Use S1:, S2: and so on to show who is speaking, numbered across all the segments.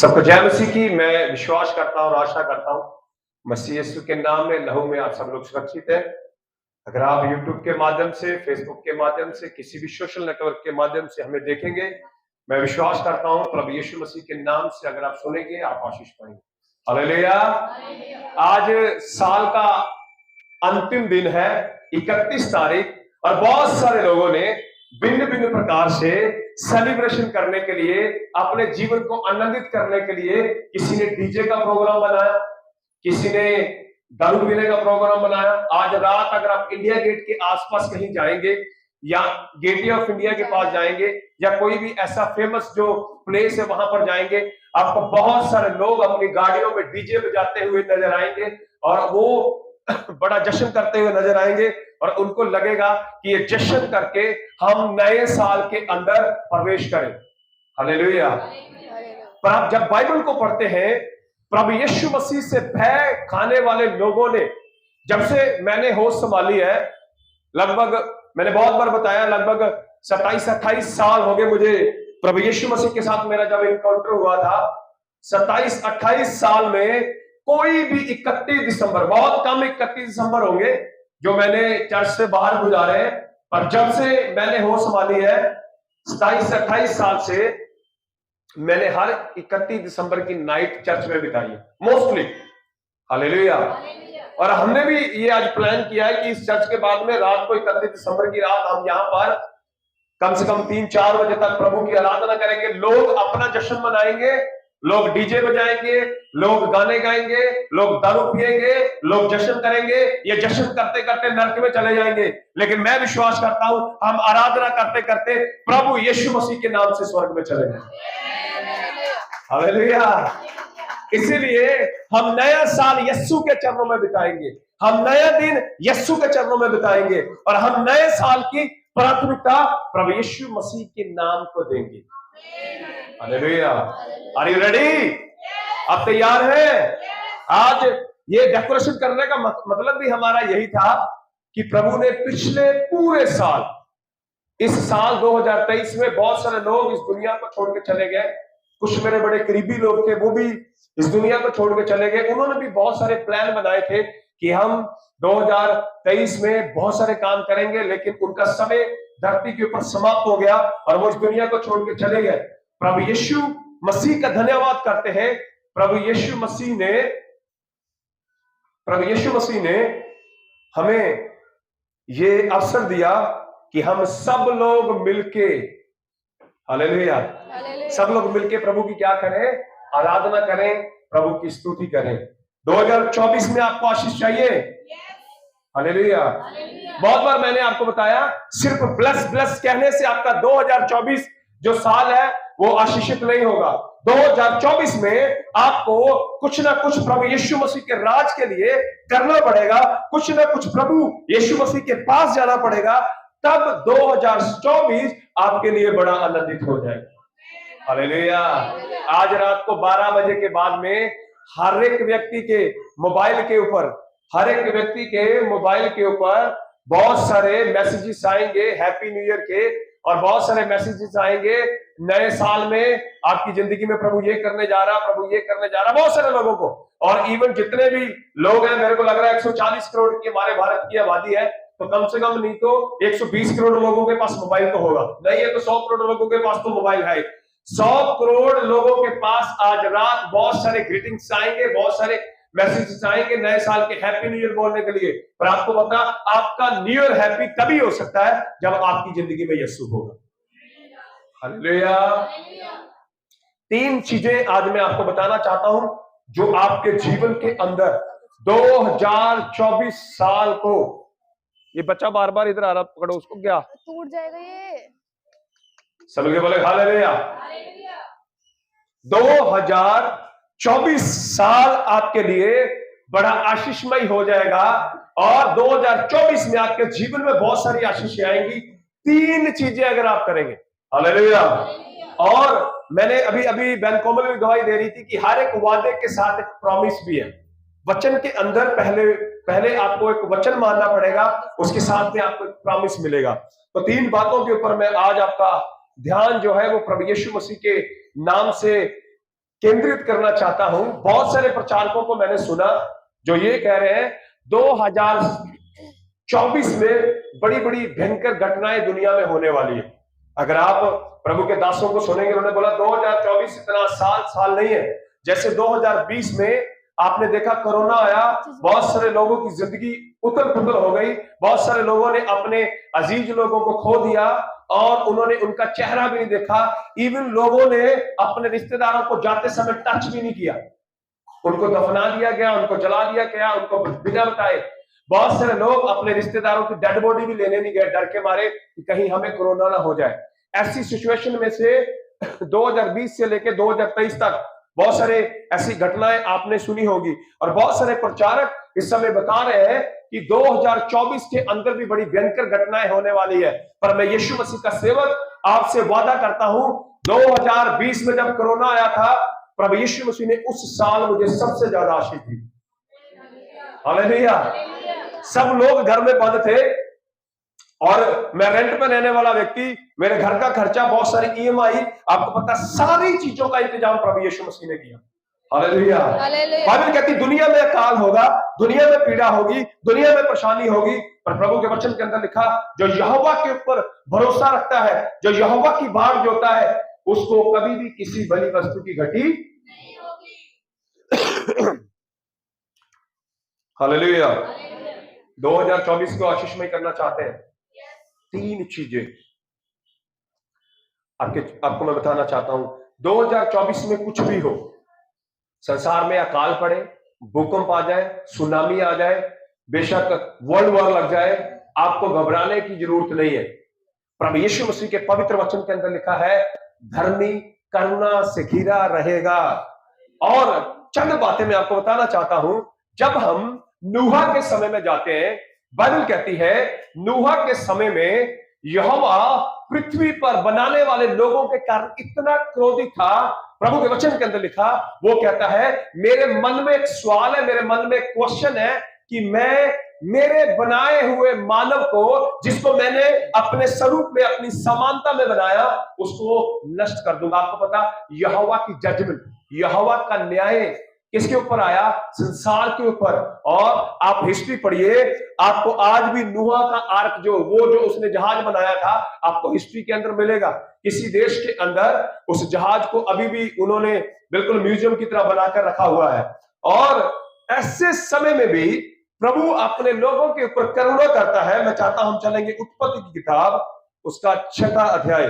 S1: सबको जय मसीह की। मैं विश्वास करता हूँ और आशा करता हूँ मसीह यीशु के नाम में लहू में आप सब लोग सुरक्षित हैं। अगर आप यूट्यूब के माध्यम से, फेसबुक के माध्यम से, किसी भी सोशल नेटवर्क के माध्यम से हमें देखेंगे, मैं विश्वास करता हूँ प्रभु यीशु मसीह के नाम से अगर आप सुनेंगे आप आशीष पाएंगे। हालेलुया। आज साल का अंतिम दिन है, 31 तारीख, और बहुत सारे लोगों ने भिन्न भिन्न प्रकार से सेलिब्रेशन करने के लिए, अपने जीवन को आनंदित करने के लिए, किसी ने डीजे का प्रोग्राम बनाया, किसी ने दारू पीने का प्रोग्राम बनाया। आज रात अगर आप इंडिया गेट के आसपास कहीं जाएंगे या गेटवे ऑफ इंडिया के पास जाएंगे या कोई भी ऐसा फेमस जो प्लेस है वहां पर जाएंगे, आपको बहुत सारे लोग अपनी गाड़ियों में डीजे बजाते हुए नजर आएंगे और वो बड़ा जश्न करते हुए नजर आएंगे और उनको लगेगा कि ये जश्न करके हम नए साल के अंदर प्रवेश करें। हालेलुया। पर आप जब बाइबल को पढ़ते हैं, प्रभु यीशु मसीह से भय खाने वाले लोगों ने, जब से मैंने होश संभाली है, लगभग मैंने बहुत बार बताया, लगभग 27-28 साल हो गए मुझे प्रभु यीशु मसीह के साथ मेरा जब इनकाउंटर हुआ था। 27-28 साल में कोई भी 31 दिसंबर, बहुत कम 31 दिसंबर होंगे जो मैंने चर्च से बाहर गुजारे हैं, पर जब से मैंने होश संभाली है 27-28 साल से, मैंने हर 31 दिसंबर की नाइट चर्च में बिताई है मोस्टली। हालेलुया। और हमने भी ये आज प्लान किया है कि इस चर्च के बाद में रात को 31 दिसंबर की रात हम यहाँ पर कम से कम 3-4 बजे तक प्रभु की आराधना करेंगे। लोग अपना जश्न मनाएंगे, लोग डीजे बजाएंगे, लोग गाने गाएंगे, लोग दारू पिएंगे, लोग जश्न करेंगे। ये जश्न करते करते नरक में चले जाएंगे, लेकिन मैं विश्वास करता हूं हम आराधना करते करते प्रभु यीशु मसीह के नाम से स्वर्ग में चले जाएंगे। हालेलुया। इसीलिए हम नया साल यीशु के चरणों में बिताएंगे, हम नया दिन यीशु के चरणों में बिताएंगे और हम नए साल की प्राथमिकता प्रभु यीशु मसीह के नाम को देंगे। हालेलुया। Are you ready? आप तैयार हैं? आज ये डेकोरेशन करने का मतलब भी हमारा यही था कि प्रभु ने पिछले पूरे साल, इस साल 2023 में बहुत सारे लोग इस दुनिया को छोड़ के चले गए। कुछ मेरे बड़े करीबी लोग थे, वो भी इस दुनिया को छोड़ के चले गए। उन्होंने भी बहुत सारे प्लान बनाए थे कि हम 2023 में बहुत सारे काम करेंगे, लेकिन उनका समय धरती के ऊपर समाप्त हो गया और वो इस दुनिया को छोड़ के चले गए। प्रभु यीशु मसीह का धन्यवाद करते हैं। प्रभु यीशु मसीह ने हमें ये अवसर दिया कि हम सब लोग मिलके, हालेलुया, सब लोग मिलके प्रभु की क्या करें? आराधना करें, प्रभु की स्तुति करें। 2024 में आपको आशीष चाहिए? हालेलुया। बहुत बार मैंने आपको बताया, सिर्फ ब्लेस ब्लेस कहने से आपका 2024 जो साल है वो आशीषित नहीं होगा। 2024 में आपको कुछ ना कुछ प्रभु यीशु मसीह के राज के लिए करना पड़ेगा, कुछ ना कुछ प्रभु यीशु मसीह के पास जाना पड़ेगा, तब 2024 आपके लिए बड़ा आनंदित हो जाएगा। हालेलुया। आज रात को 12 बजे के बाद में हर एक व्यक्ति के मोबाइल के ऊपर बहुत सारे मैसेजेस आएंगे हैप्पी न्यू ईयर के, और बहुत सारे मैसेजेस आएंगे नए साल में आपकी जिंदगी में प्रभु ये करने जा रहा, प्रभु ये करने जा रहा, बहुत सारे लोगों को। और इवन जितने भी लोग हैं, मेरे को लग रहा है 140 करोड़ की हमारे भारत की आबादी है, तो कम से कम नहीं तो 120 करोड़ लोगों के पास मोबाइल तो होगा, नहीं है तो 100 करोड़ लोगों के पास तो मोबाइल है। 100 करोड़ लोगों के पास आज रात बहुत सारे ग्रीटिंग्स आएंगे, बहुत सारे मैसेजेस आएंगे नए साल के हैप्पी न्यू ईयर बोलने के लिए। पर आपको पता, आपका न्यू ईयर हैप्पी तभी हो सकता है जब आपकी जिंदगी में यीशु होगा। हालेलुया। 3 चीजें आज मैं आपको बताना चाहता हूं जो आपके जीवन के अंदर 2024 साल को, ये बच्चा बार बार इधर आ रहा, पकड़ो उसको, क्या
S2: टूट जाएगा ये।
S1: सब लोग बोले हालेलुया। 2024 साल आपके लिए बड़ा आशीषमय हो जाएगा और 2024 में आपके जीवन में बहुत सारी आशीषें आएंगी। 3 चीजें अगर आप करेंगे, हालेलुया। और मैंने अभी बैन कोमल में गवाही दे रही थी कि हर एक वादे के साथ एक प्रॉमिस भी है। वचन के अंदर पहले आपको एक वचन मानना पड़ेगा, उसके साथ में आपको एक प्रॉमिस मिलेगा। तो 3 बातों के ऊपर मैं आज आपका ध्यान जो है वो प्रभु यीशु मसीह के नाम से केंद्रित करना चाहता हूं। बहुत सारे प्रचारकों को मैंने सुना जो ये कह रहे हैं 2024 में बड़ी बड़ी भयंकर घटनाएं दुनिया में होने वाली है। अगर आप प्रभु के दासों को सुनेंगे, उन्होंने बोला 2024 इतना साल नहीं है। जैसे 2020 में आपने देखा कोरोना आया, बहुत सारे लोगों की जिंदगी उथल पुथल हो गई, बहुत सारे लोगों ने अपने अजीज लोगों को खो दिया और उन्होंने उनका चेहरा भी नहीं देखा। इवन लोगों ने अपने रिश्तेदारों को जाते समय टच भी नहीं किया, उनको दफना दिया गया, उनको जला दिया गया, उनको बिना बताए। बहुत सारे लोग अपने रिश्तेदारों की डेड बॉडी भी लेने नहीं गए, डर के मारे कि कहीं हमें कोरोना ना हो जाए। ऐसी सिचुएशन में से 2020 से लेकर 2023 तक बहुत सारे ऐसी घटनाएं आपने सुनी होगी और बहुत सारे प्रचारक इस समय बता रहे हैं कि 2024 के अंदर भी बड़ी भयंकर घटनाएं होने वाली है। पर मैं यीशु मसीह का सेवक आपसे वादा करता हूं, 2020 में जब कोरोना आया था, प्रभु यीशु मसीह ने उस साल मुझे सबसे ज्यादा आशीष दी। हालेलुया। सब लोग घर में बंद थे और मैं रेंट पे रहने वाला व्यक्ति, मेरे घर का खर्चा, बहुत सारी ईएमआई, आपको पता, सारी चीजों का इंतजाम प्रभु यीशु मसीह ने किया। हालेलुया। बाइबल कहती दुनिया में अकाल होगा, दुनिया में पीड़ा होगी, दुनिया में परेशानी होगी, पर प्रभु के वचन के अंदर लिखा जो यहोवा के ऊपर भरोसा रखता है, जो यहोवा की बाट जोता है, उसको कभी भी किसी बली वस्तु की घटी नहीं होगी। हालेलुया। 2024 को आशीषमय करना चाहते हैं, 3 चीजें आपको मैं बताना चाहता हूं। 2024 में कुछ भी हो, संसार में अकाल पड़े, भूकंप आ जाए, सुनामी आ जाए, बेशक वर्ल्ड वॉर लग जाए, आपको घबराने की जरूरत नहीं है। प्रभु यीशु मसीह के पवित्र वचन के अंदर लिखा है धर्मी करुणा से घिरा रहेगा। और चंद बातें मैं आपको बताना चाहता हूं। जब हम नूहा के समय में जाते हैं, बाइबल कहती है नूहा के समय में यहोवा पृथ्वी पर बनाने वाले लोगों के कारण इतना क्रोधित था। प्रभु के वचन के अंदर लिखा, वो कहता है मेरे मन में एक सवाल है, मेरे मन में एक क्वेश्चन है कि मैं मेरे बनाए हुए मानव को, जिसको मैंने अपने स्वरूप में, अपनी समानता में बनाया, उसको नष्ट कर दूंगा। आपको पता, यहोवा की जजमेंट, यहोवा का न्याय किसके ऊपर आया? संसार के ऊपर। और आप हिस्ट्री पढ़िए, आपको आज भी नूहा का आर्क जो उसने जहाज बनाया था, आपको हिस्ट्री के अंदर मिलेगा। किसी देश के अंदर उस जहाज को अभी भी उन्होंने बिल्कुल म्यूजियम की तरह बनाकर रखा हुआ है। और ऐसे समय में भी प्रभु अपने लोगों के ऊपर करुणा करता है। मैं चाहता हम चलेंगे उत्पत्ति की किताब, उसका 6वां अध्याय,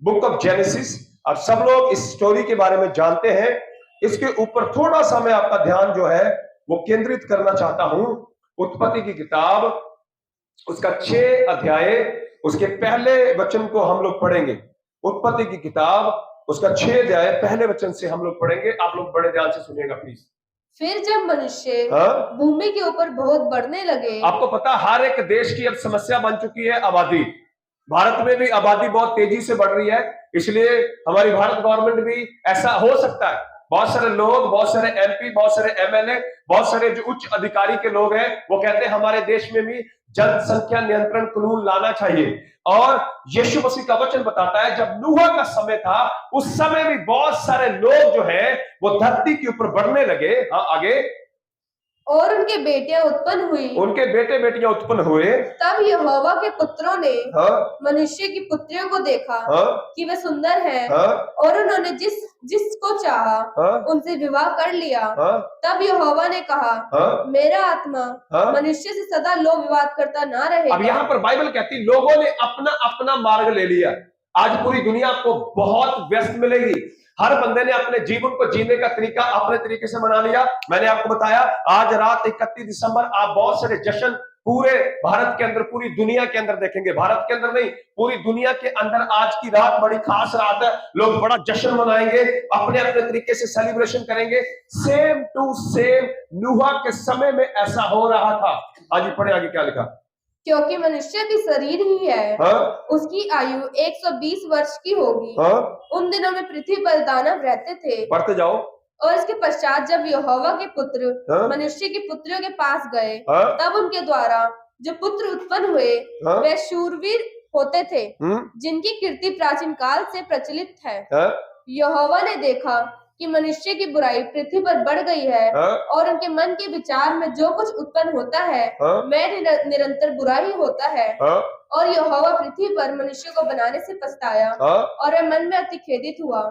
S1: बुक ऑफ जेनेसिस। और सब लोग इस स्टोरी के बारे में जानते हैं, इसके ऊपर थोड़ा सा मैं आपका ध्यान जो है वो केंद्रित करना चाहता हूं। उत्पत्ति की किताब, उसका 6 अध्याय, उसके पहले वचन को हम लोग पढ़ेंगे। उत्पत्ति की किताब, उसका 6 अध्याय पहले वचन से हम लोग पढ़ेंगे। आप लोग बड़े ध्यान से सुनिएगा प्लीज।
S2: फिर जब मनुष्य भूमि के ऊपर बहुत बढ़ने लगे।
S1: आपको पता, हर एक देश की अब समस्या बन चुकी है आबादी। भारत में भी आबादी बहुत तेजी से बढ़ रही है, इसलिए हमारी भारत गवर्नमेंट भी, ऐसा हो सकता है बहुत सारे लोग, बहुत सारे एमपी, बहुत सारे एमएलए, बहुत सारे जो उच्च अधिकारी के लोग हैं, वो कहते हैं हमारे देश में भी जनसंख्या नियंत्रण कानून लाना चाहिए। और यीशु मसीह का वचन बताता है जब नूहा का समय था, उस समय भी बहुत सारे लोग जो हैं वो धरती के ऊपर बढ़ने लगे। हाँ, आगे।
S2: और उनके बेटियां उत्पन्न हुई,
S1: उनके बेटे बेटियां उत्पन्न हुए।
S2: तब यहोवा के पुत्रों ने मनुष्य की पुत्रियों को देखा कि वे सुंदर हैं, और उन्होंने जिसको चाहा उनसे विवाह कर लिया। तब यहोवा ने कहा मेरा आत्मा मनुष्य से सदा लोभ विवाद करता ना रहेगा।
S1: अब यहाँ पर बाइबल कहती लोगों ने अपना अपना मार्ग ले लिया। आज पूरी दुनिया आपको बहुत व्यस्त मिलेगी। हर बंदे ने अपने जीवन को जीने का तरीका अपने तरीके से बना लिया। मैंने आपको बताया आज रात 31 दिसंबर आप बहुत सारे जश्न पूरे भारत के अंदर, पूरी दुनिया के अंदर देखेंगे। भारत के अंदर नहीं, पूरी दुनिया के अंदर आज की रात बड़ी खास रात है। लोग बड़ा जश्न मनाएंगे, अपने अपने तरीके से सेलिब्रेशन करेंगे। सेम टू सेम नूहा के समय में ऐसा हो रहा था। आज पढ़े आगे क्या लिखा।
S2: क्योंकि मनुष्य भी शरीर ही है, उसकी आयु 120 वर्ष की होगी। उन दिनों में पृथ्वी पर दानव रहते थे।
S1: पढ़ते जाओ।
S2: और इसके पश्चात जब यहोवा के पुत्र मनुष्य की पुत्रियों के पास गए, तब उनके द्वारा जो पुत्र उत्पन्न हुए वे शूरवीर होते थे, जिनकी कीर्ति प्राचीन काल से प्रचलित है। यहोवा ने देखा कि मनुष्य की बुराई पृथ्वी पर बढ़ गई है और उनके मन के विचार में जो कुछ उत्पन्न होता है वह निरंतर बुरा ही होता है। और यहोवा पृथ्वी पर मनुष्य को बनाने से पछताया और वह मन में अति खेदित हुआ।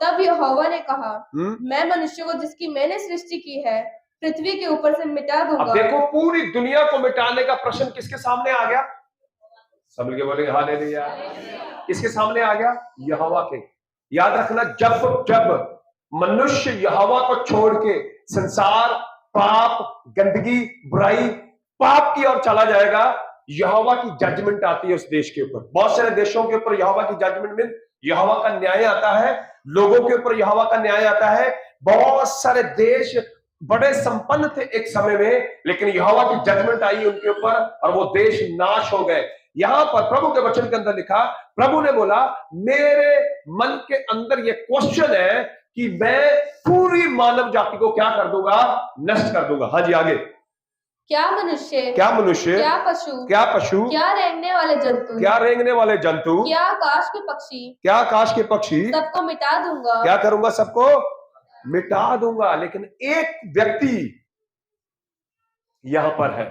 S2: तब यहोवा ने कहा, मैं मनुष्य को जिसकी मैंने सृष्टि की है पृथ्वी के ऊपर से मिटा दूंगा।
S1: अब देखो, पूरी दुनिया को मिटाने का प्रश्न किसके सामने आ गया? सब लोग बोलेंगे हालेलुया। किसके सामने आ गया? यहोवा के। याद रखना, जब मनुष्य यहोवा को छोड़ के संसार, पाप, गंदगी, बुराई, पाप की ओर चला जाएगा, यहोवा की जजमेंट आती है उस देश के ऊपर। बहुत सारे देशों के ऊपर यहोवा की जजमेंट में यहोवा का न्याय आता है, लोगों के ऊपर यहोवा का न्याय आता है। बहुत सारे देश बड़े संपन्न थे एक समय में, लेकिन यहोवा की जजमेंट आई उनके ऊपर और वो देश नाश हो गए। यहां पर प्रभु के वचन के अंदर लिखा, प्रभु ने बोला, मेरे मन के अंदर ये क्वेश्चन है कि मैं पूरी मानव जाति को क्या कर दूंगा? नष्ट कर दूंगा। हाँ जी, आगे।
S2: क्या मनुष्य,
S1: क्या मनुष्य,
S2: क्या पशु,
S1: क्या पशु,
S2: क्या रेंगने वाले जंतु,
S1: क्या रेंगने वाले जंतु,
S2: क्या आकाश के पक्षी,
S1: क्या आकाश के पक्षी,
S2: सबको मिटा दूंगा।
S1: क्या करूंगा? सबको मिटा दूंगा। लेकिन एक व्यक्ति यहां पर है।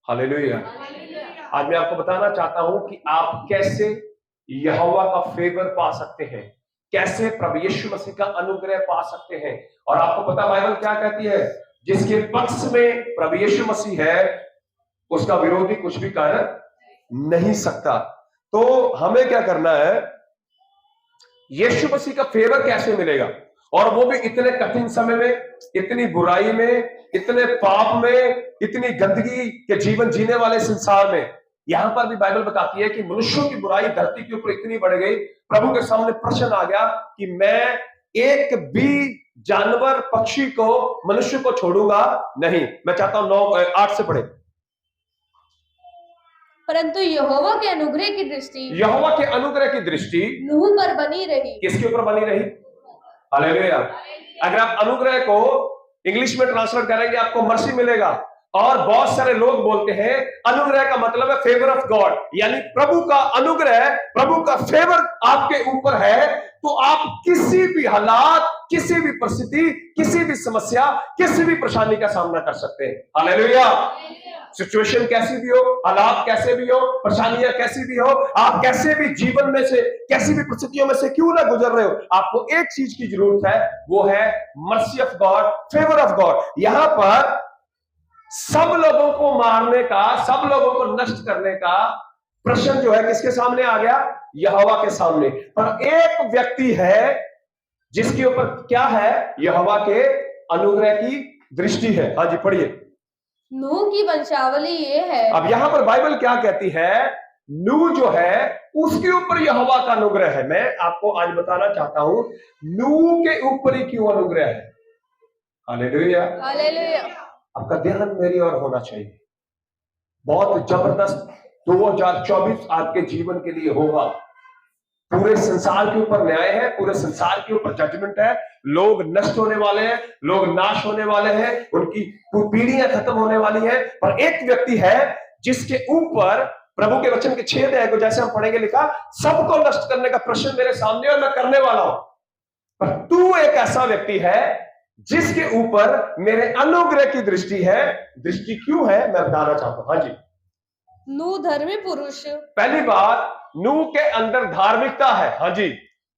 S1: हालेलुया। आज मैं आपको बताना चाहता हूं कि आप कैसे यहोवा का फेवर पा सकते हैं, कैसे प्रभु यीशु मसीह का अनुग्रह पा सकते हैं। और आपको पता बाइबल क्या कहती है? जिसके पक्ष में प्रभु यीशु मसीह है उसका विरोधी कुछ भी कर नहीं सकता। तो हमें क्या करना है? यीशु मसीह का फेवर कैसे मिलेगा, और वो भी इतने कठिन समय में, इतनी बुराई में, इतने पाप में, इतनी गंदगी के जीवन जीने वाले संसार में। यहां पर भी बाइबल बताती है कि मनुष्यों की बुराई धरती के ऊपर इतनी बढ़ गई, प्रभु के सामने प्रश्न आ गया कि मैं एक भी जानवर, पक्षी को, मनुष्य को छोड़ूंगा नहीं। मैं चाहता हूं 9-8 से पढ़े।
S2: परंतु यहोवा के अनुग्रह की दृष्टि,
S1: यहोवा के अनुग्रह की दृष्टि
S2: नूह पर बनी रही।
S1: किसके ऊपर बनी रही? हालेलुया। अगर आप अनुग्रह को इंग्लिश में ट्रांसलेट करेंगे आपको मर्सी मिलेगा। और बहुत सारे लोग बोलते हैं अनुग्रह का मतलब है फेवर ऑफ गॉड, यानी प्रभु का अनुग्रह, प्रभु का फेवर आपके ऊपर है तो आप किसी भी हालात, किसी भी परिस्थिति, किसी भी समस्या, किसी भी परेशानी का सामना कर सकते हैं। हालेलुया। सिचुएशन कैसी भी हो, हालात कैसे भी हो, परेशानियां कैसी भी हो, आप कैसे भी जीवन में से, कैसी भी परिस्थितियों में से क्यों ना गुजर रहे हो, आपको एक चीज की जरूरत है, वो है mercy of God, favour of God. यहां पर सब लोगों को मारने का, सब लोगों को नष्ट करने का प्रश्न जो है किसके सामने आ गया? यहोवा के सामने। पर एक व्यक्ति है जिसके ऊपर क्या है? यहोवा के अनुग्रह की दृष्टि है। हाँ जी, पढ़िए।
S2: नूह की वंशावली ये है।
S1: अब यहां पर बाइबल क्या कहती है? नूह जो है उसके ऊपर यहोवा का अनुग्रह है। मैं आपको आज बताना चाहता हूं नूह के ऊपर ही क्यों अनुग्रह है। Hallelujah, hallelujah. आपका ध्यान मेरी ओर होना चाहिए। बहुत जबरदस्त 2024 आपके जीवन के लिए होगा। पूरे संसार के ऊपर न्याय है, पूरे संसार के ऊपर जजमेंट है। लोग नष्ट होने वाले हैं, लोग नाश होने वाले हैं, उनकी पीढ़ियां खत्म होने वाली हैं। पर एक व्यक्ति है जिसके ऊपर प्रभु के वचन के 6 अध्याय को जैसे हम पढ़ेंगे लिखा, सबको नष्ट करने का प्रश्न मेरे सामने और मैं करने वाला हूं। पर तू एक ऐसा व्यक्ति है जिसके ऊपर मेरे अनुग्रह की दृष्टि है। दृष्टि क्यों है मैं बताना चाहता हूं। हाँ जी।
S2: नूह धर्मी पुरुष।
S1: पहली बात, नूह के अंदर धार्मिकता है। हाँ जी।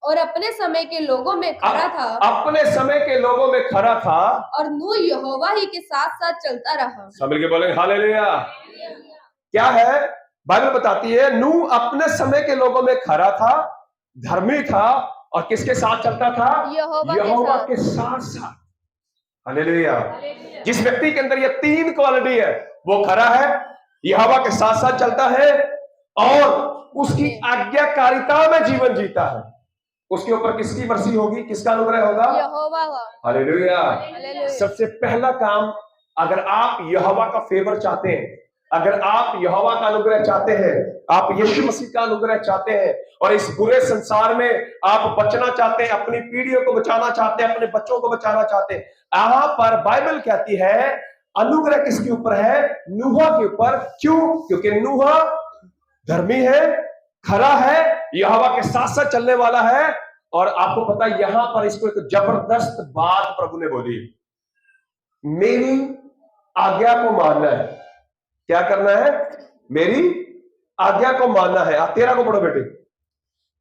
S2: और अपने समय के लोगों में खरा था।
S1: अपने समय के लोगों में खरा था।
S2: और नूह यहोवा ही के साथ साथ चलता रहा। सब मिलके
S1: बोलेंगे हालेलुया। क्या है? बाइबल बताती है नूह अपने समय के लोगों में खरा था, धर्मी था, और किसके साथ चलता था? यहोवा के साथ साथ। हालेलुया। जिस व्यक्ति के अंदर ये 3 क्वालिटी है, वो खरा है, यहोवा के साथ साथ चलता है और उसकी आज्ञाकारिता में जीवन जीता है, उसके ऊपर किसकी मर्सी होगी? किसका अनुग्रह होगा?
S2: यहोवा का।
S1: हालेलुया। सबसे पहला काम, अगर आप यहोवा का फेवर चाहते हैं, अगर आप यहोवा का अनुग्रह चाहते हैं, आप यीशु मसीह का अनुग्रह चाहते हैं और इस बुरे संसार में आप बचना चाहते हैं, अपनी पीढ़ियों को बचाना चाहते हैं, अपने बच्चों को बचाना चाहते हैं, यहां पर बाइबल कहती है अनुग्रह किसके ऊपर है? नूह के ऊपर। क्यों? क्योंकि नूह धर्मी है, खरा है, यहोवा के साथ साथ चलने वाला है और आपको पता है यहां पर इसको एक जबरदस्त बात प्रभु ने बोली, मेरी आज्ञा को मानना है। क्या करना है? मेरी आज्ञा को मानना है। 13 को पढ़ो बेटे।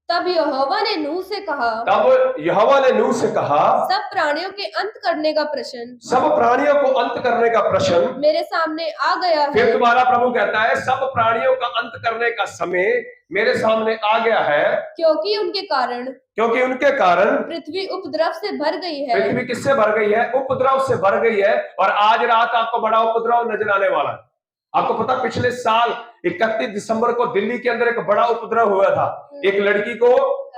S2: तब यहोवा ने नूह से कहा,
S1: तब यहोवा ने नूह से कहा,
S2: सब प्राणियों के अंत करने का प्रश्न,
S1: सब प्राणियों को अंत करने का प्रश्न
S2: मेरे सामने आ गया है।
S1: फिर तुम्हारा प्रभु कहता है सब प्राणियों का अंत करने का समय मेरे सामने आ गया है,
S2: क्योंकि उनके कारण पृथ्वी उपद्रव से भर गई है।
S1: पृथ्वी किससे भर गई है? उपद्रव से भर गई है। और आज रात आपको बड़ा उपद्रव नजर आने वाला है। आपको पता पिछले साल 31 दिसंबर को दिल्ली के अंदर एक बड़ा उपद्रव हुआ था। एक लड़की को,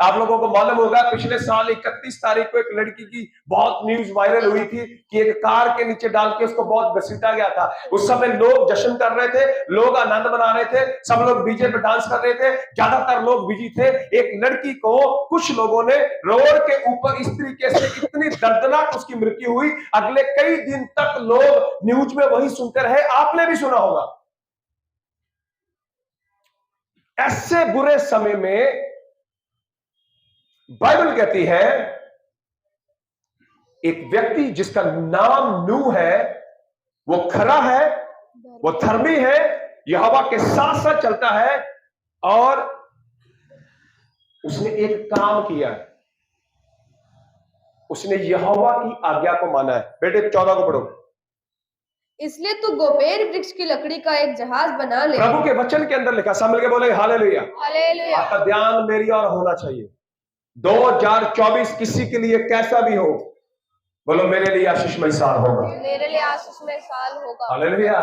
S1: आप लोगों को मालूम होगा, पिछले साल 31 तारीख को एक लड़की की बहुत न्यूज वायरल हुई थी कि एक कार के नीचे डाल के उसको बहुत घसीटा गया था। उस समय लोग जश्न कर रहे थे, लोग आनंद मना रहे थे, सब लोग डीजे पे डांस कर रहे थे, ज्यादातर लोग बिजी थे। एक लड़की को कुछ लोगों ने रोड के ऊपर इस तरीके से, इतनी दर्दनाक उसकी मृत्यु हुई, अगले कई दिन तक लोग न्यूज में वही सुनते रहे। आपने भी सुना होगा। ऐसे बुरे समय में बाइबल कहती है एक व्यक्ति जिसका नाम नूह है, वो खरा है, वो धर्मी है, यहोवा के साथ साथ चलता है और उसने एक काम किया है, उसने यहोवा की आज्ञा को माना है। बेटे 14 को पढ़ो।
S2: इसलिए तू गोपेर वृक्ष की लकड़ी का एक जहाज बना ले।
S1: प्रभु के वचन के अंदर लिखा, सब मिलके बोले हालेलुया।
S2: हालेलुया।
S1: आपका ध्यान मेरी ओर होना चाहिए। 2024 किसी के लिए कैसा भी हो, बोलो मेरे लिए आशीषमय साल होगा,
S2: मेरे लिए आशीषमय साल होगा।
S1: हालेलुया।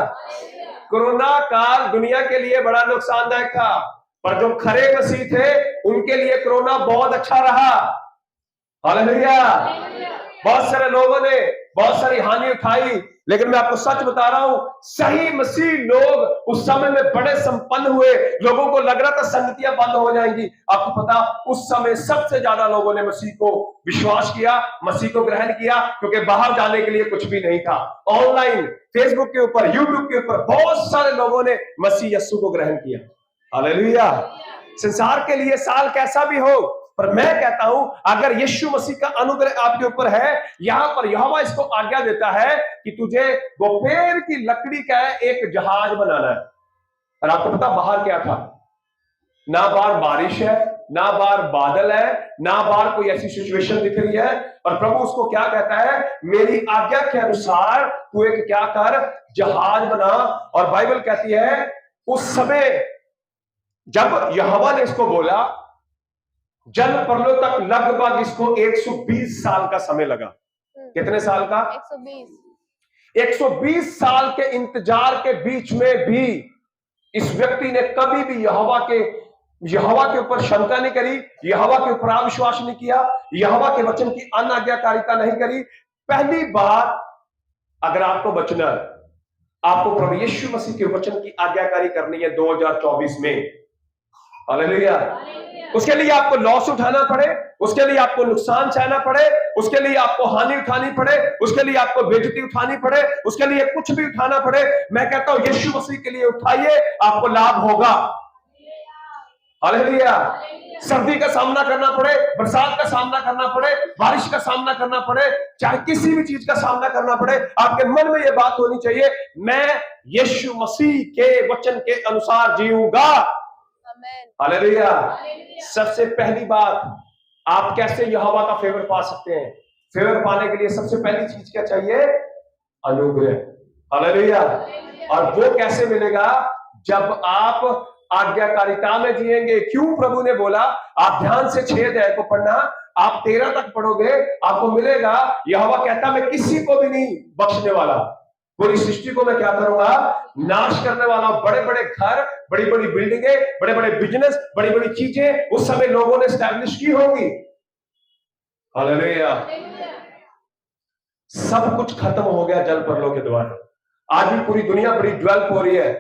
S1: कोरोना काल दुनिया के लिए बड़ा नुकसानदायक था, पर जो खरे मसीह थे उनके लिए कोरोना बहुत अच्छा रहा। हालेलुया। बहुत सारे लोगों ने बहुत सारी हानि उठाई, लेकिन मैं आपको सच बता रहा हूं, सही मसीह लोग उस समय में बड़े संपन्न हुए। लोगों को लग रहा था संगतियां बंद हो जाएंगी। आपको पता, उस समय सबसे ज्यादा लोगों ने मसीह को विश्वास किया, मसीह को ग्रहण किया, क्योंकि बाहर जाने के लिए कुछ भी नहीं था। ऑनलाइन फेसबुक के ऊपर, यूट्यूब के ऊपर बहुत सारे लोगों ने मसीह यीशु को ग्रहण किया। हालेलुया। संसार के लिए साल कैसा भी हो, पर मैं कहता हूं अगर यीशु मसीह का अनुग्रह आपके ऊपर है, यहां पर यहोवा इसको आज्ञा देता है कि तुझे गोपेर की लकड़ी का एक जहाज बनाना है। और आपको पता बाहर क्या था? ना बाहर बारिश है, ना बाहर बादल है, ना बाहर कोई ऐसी सिचुएशन दिख रही है, और प्रभु उसको क्या कहता है? मेरी आज्ञा के अनुसार तू एक क्या कर, जहाज बना। और बाइबल कहती है उस समय जब यहोवा ने इसको बोला, जल परलों तक लगभग इसको 120 साल का समय लगा। कितने साल का? 120 साल के इंतजार के बीच में भी इस व्यक्ति ने कभी भी यहोवा के ऊपर शंका नहीं करी, यहोवा के ऊपर अविश्वास नहीं किया, यहोवा के वचन की अनाज्ञाकारिता नहीं करी। पहली बात, अगर आपको बचना है, आपको प्रभु यीशु मसीह के वचन की आज्ञाकारी करनी है 2024 में। हालेलुया। उसके लिए आपको लॉस उठाना पड़े, उसके लिए आपको नुकसान सहना पड़े, उसके लिए आपको हानि उठानी पड़े, उसके लिए आपको बेइज्जती उठानी पड़े, उसके लिए कुछ भी उठाना पड़े, मैं कहता हूं यीशु मसीह के लिए उठाइए, आपको लाभ होगा। हालेलुया। सर्दी का सामना करना पड़े, बरसात का सामना करना पड़े, बारिश का सामना करना पड़े, चाहे किसी भी चीज का सामना करना पड़े, आपके मन में यह बात होनी चाहिए, मैं यीशु मसीह के वचन के अनुसार जीऊंगा। हालेलुया। सबसे पहली बात, आप कैसे यहोवा का फेवर पा सकते हैं? फेवर पाने के लिए सबसे पहली चीज क्या चाहिए? अनुग्रह। हालेलुया। और वो कैसे मिलेगा? जब आप आज्ञाकारिता में जिएंगे। क्यों प्रभु ने बोला? आप ध्यान से 6 अध्याय को पढ़ना, आप 13 तक पढ़ोगे, आपको मिलेगा यहोवा कहता मैं किसी को भी नहीं बख्शने वाला, पूरी सृष्टि को मैं क्या करूंगा? नाश करने वाला। बड़े बड़े घर, बड़ी बड़ी बिल्डिंगें, बड़े बड़े बिजनेस, बड़ी बड़ी चीजें उस समय लोगों ने स्टैब्लिश की होंगी। हालेलुया। सब कुछ खत्म हो गया जल परलों के द्वारा। आज भी पूरी दुनिया बड़ी डेवलप हो रही है।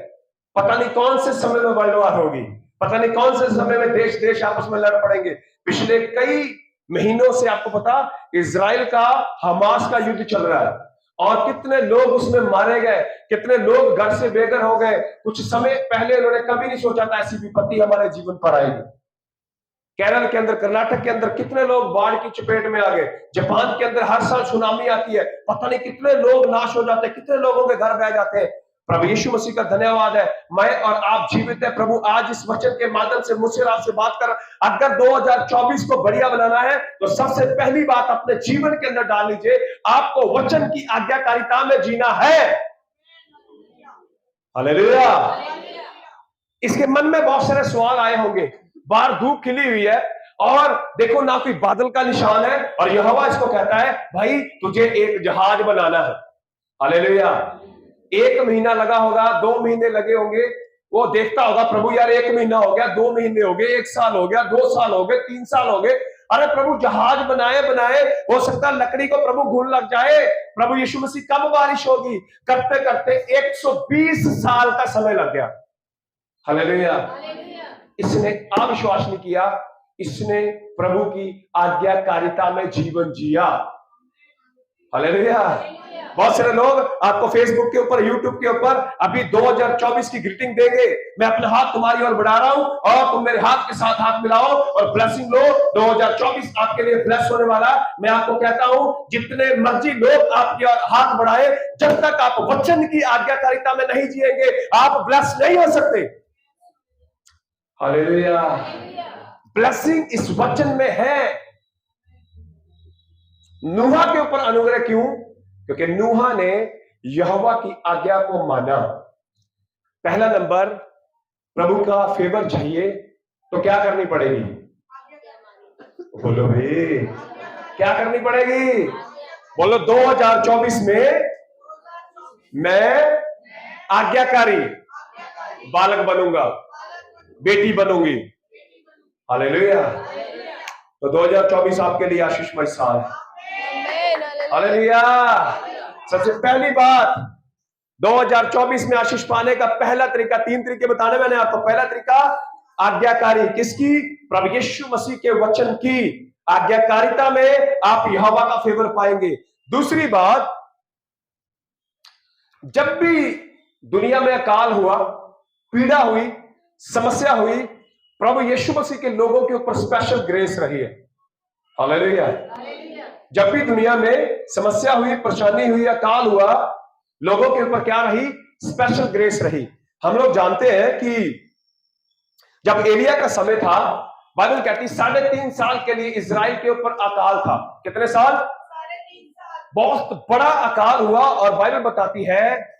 S1: पता नहीं कौन से समय में वर्ल्ड वॉर होगी, पता नहीं कौन से समय में देश देश आपस में लड़ पड़ेंगे। पिछले कई महीनों से आपको पता, इजराइल का हमास का युद्ध चल रहा है, और कितने लोग उसमें मारे गए, कितने लोग घर से बेघर हो गए। कुछ समय पहले उन्होंने कभी नहीं सोचा था ऐसी विपत्ति हमारे जीवन पर आएगी। केरल के अंदर, कर्नाटक के अंदर कितने लोग बाढ़ की चपेट में आ गए। जापान के अंदर हर साल सुनामी आती है, पता नहीं कितने लोग नाश हो जाते हैं, कितने लोगों के घर बह जाते हैं। प्रभु यीशु मसीह का धन्यवाद है, मैं और आप जीवित है। प्रभु आज इस वचन के माध्यम से मुझसे आपसे बात कर, अगर 2024 को बढ़िया बनाना है तो सबसे पहली बात अपने जीवन के अंदर डाल लीजिए, आपको वचन की आज्ञाकारिता में जीना है। हालेलुया। इसके मन में बहुत सारे सवाल आए होंगे। बाहर धूप खिली हुई है और देखो ना कोई बादल का निशान है, और यहोवा इसको कहता है भाई तुझे एक जहाज बनाना है। हालेलुया। 1 महीना लगा होगा, 2 महीने लगे होंगे, वो देखता होगा प्रभु यार 1 महीना हो गया, 2 महीने हो गए, 1 साल हो गया, 2 साल हो गए, 3 साल हो गए। अरे प्रभु जहाज बनाए बनाए, हो सकता है लकड़ी को प्रभु घुन लग जाए। प्रभु यीशु मसीह कब बारिश होगी? करते करते 120 साल का समय लग गया। हालेलुया। इसने अविश्वास नहीं किया, इसने प्रभु की आज्ञाकारिता में जीवन जिया। हालेलुया। बहुत सारे लोग आपको फेसबुक के ऊपर, यूट्यूब के ऊपर अभी 2024 की ग्रीटिंग देंगे। मैं अपने हाथ तुम्हारी ओर बढ़ा रहा हूं और तुम मेरे हाथ के साथ हाथ मिलाओ और ब्लेसिंग लो। 2024 आपके लिए ब्लेस होने वाला। मैं आपको कहता हूं जितने मर्जी लोग आपकी ओर हाथ बढ़ाए, जब तक आप वचन की आज्ञाकारिता में नहीं जिएंगे आप ब्लेस नहीं हो सकते। हालेलुया। ब्लेसिंग इस वचन में है। नूहा के ऊपर अनुग्रह क्यों? क्योंकि नूहा ने यहोवा की आज्ञा को माना। पहला नंबर, प्रभु का फेवर चाहिए तो क्या करनी पड़ेगी? बोलो भाई, क्या करनी पड़ेगी? बोलो 2024 में मैं आज्ञाकारी बालक बनूंगा, बेटी बनूंगी। हालेलुया। तो 2024 आपके लिए आशीषमय साल है। हालेलुया। सबसे पहली बात, 2024 में आशीष पाने का पहला तरीका, 3 तरीके बताने मैंने आपको। पहला तरीका आज्ञाकारी, किसकी? प्रभु यीशु मसीह के वचन की आज्ञाकारिता में आप यहोवा का फेवर पाएंगे। दूसरी बात, जब भी दुनिया में अकाल हुआ, पीड़ा हुई, समस्या हुई, प्रभु यीशु मसीह के लोगों के ऊपर स्पेशल ग्रेस रही है। हालेलुया। जब भी दुनिया में समस्या हुई, परेशानी हुई, अकाल हुआ, लोगों के ऊपर क्या रही? स्पेशल ग्रेस रही। हम लोग जानते हैं कि जब एलिया का समय था, बाइबल कहती 3.5 साल के लिए इजराइल के ऊपर अकाल था। कितने साल? 3.5 साल। बहुत बड़ा अकाल हुआ और बाइबल बताती है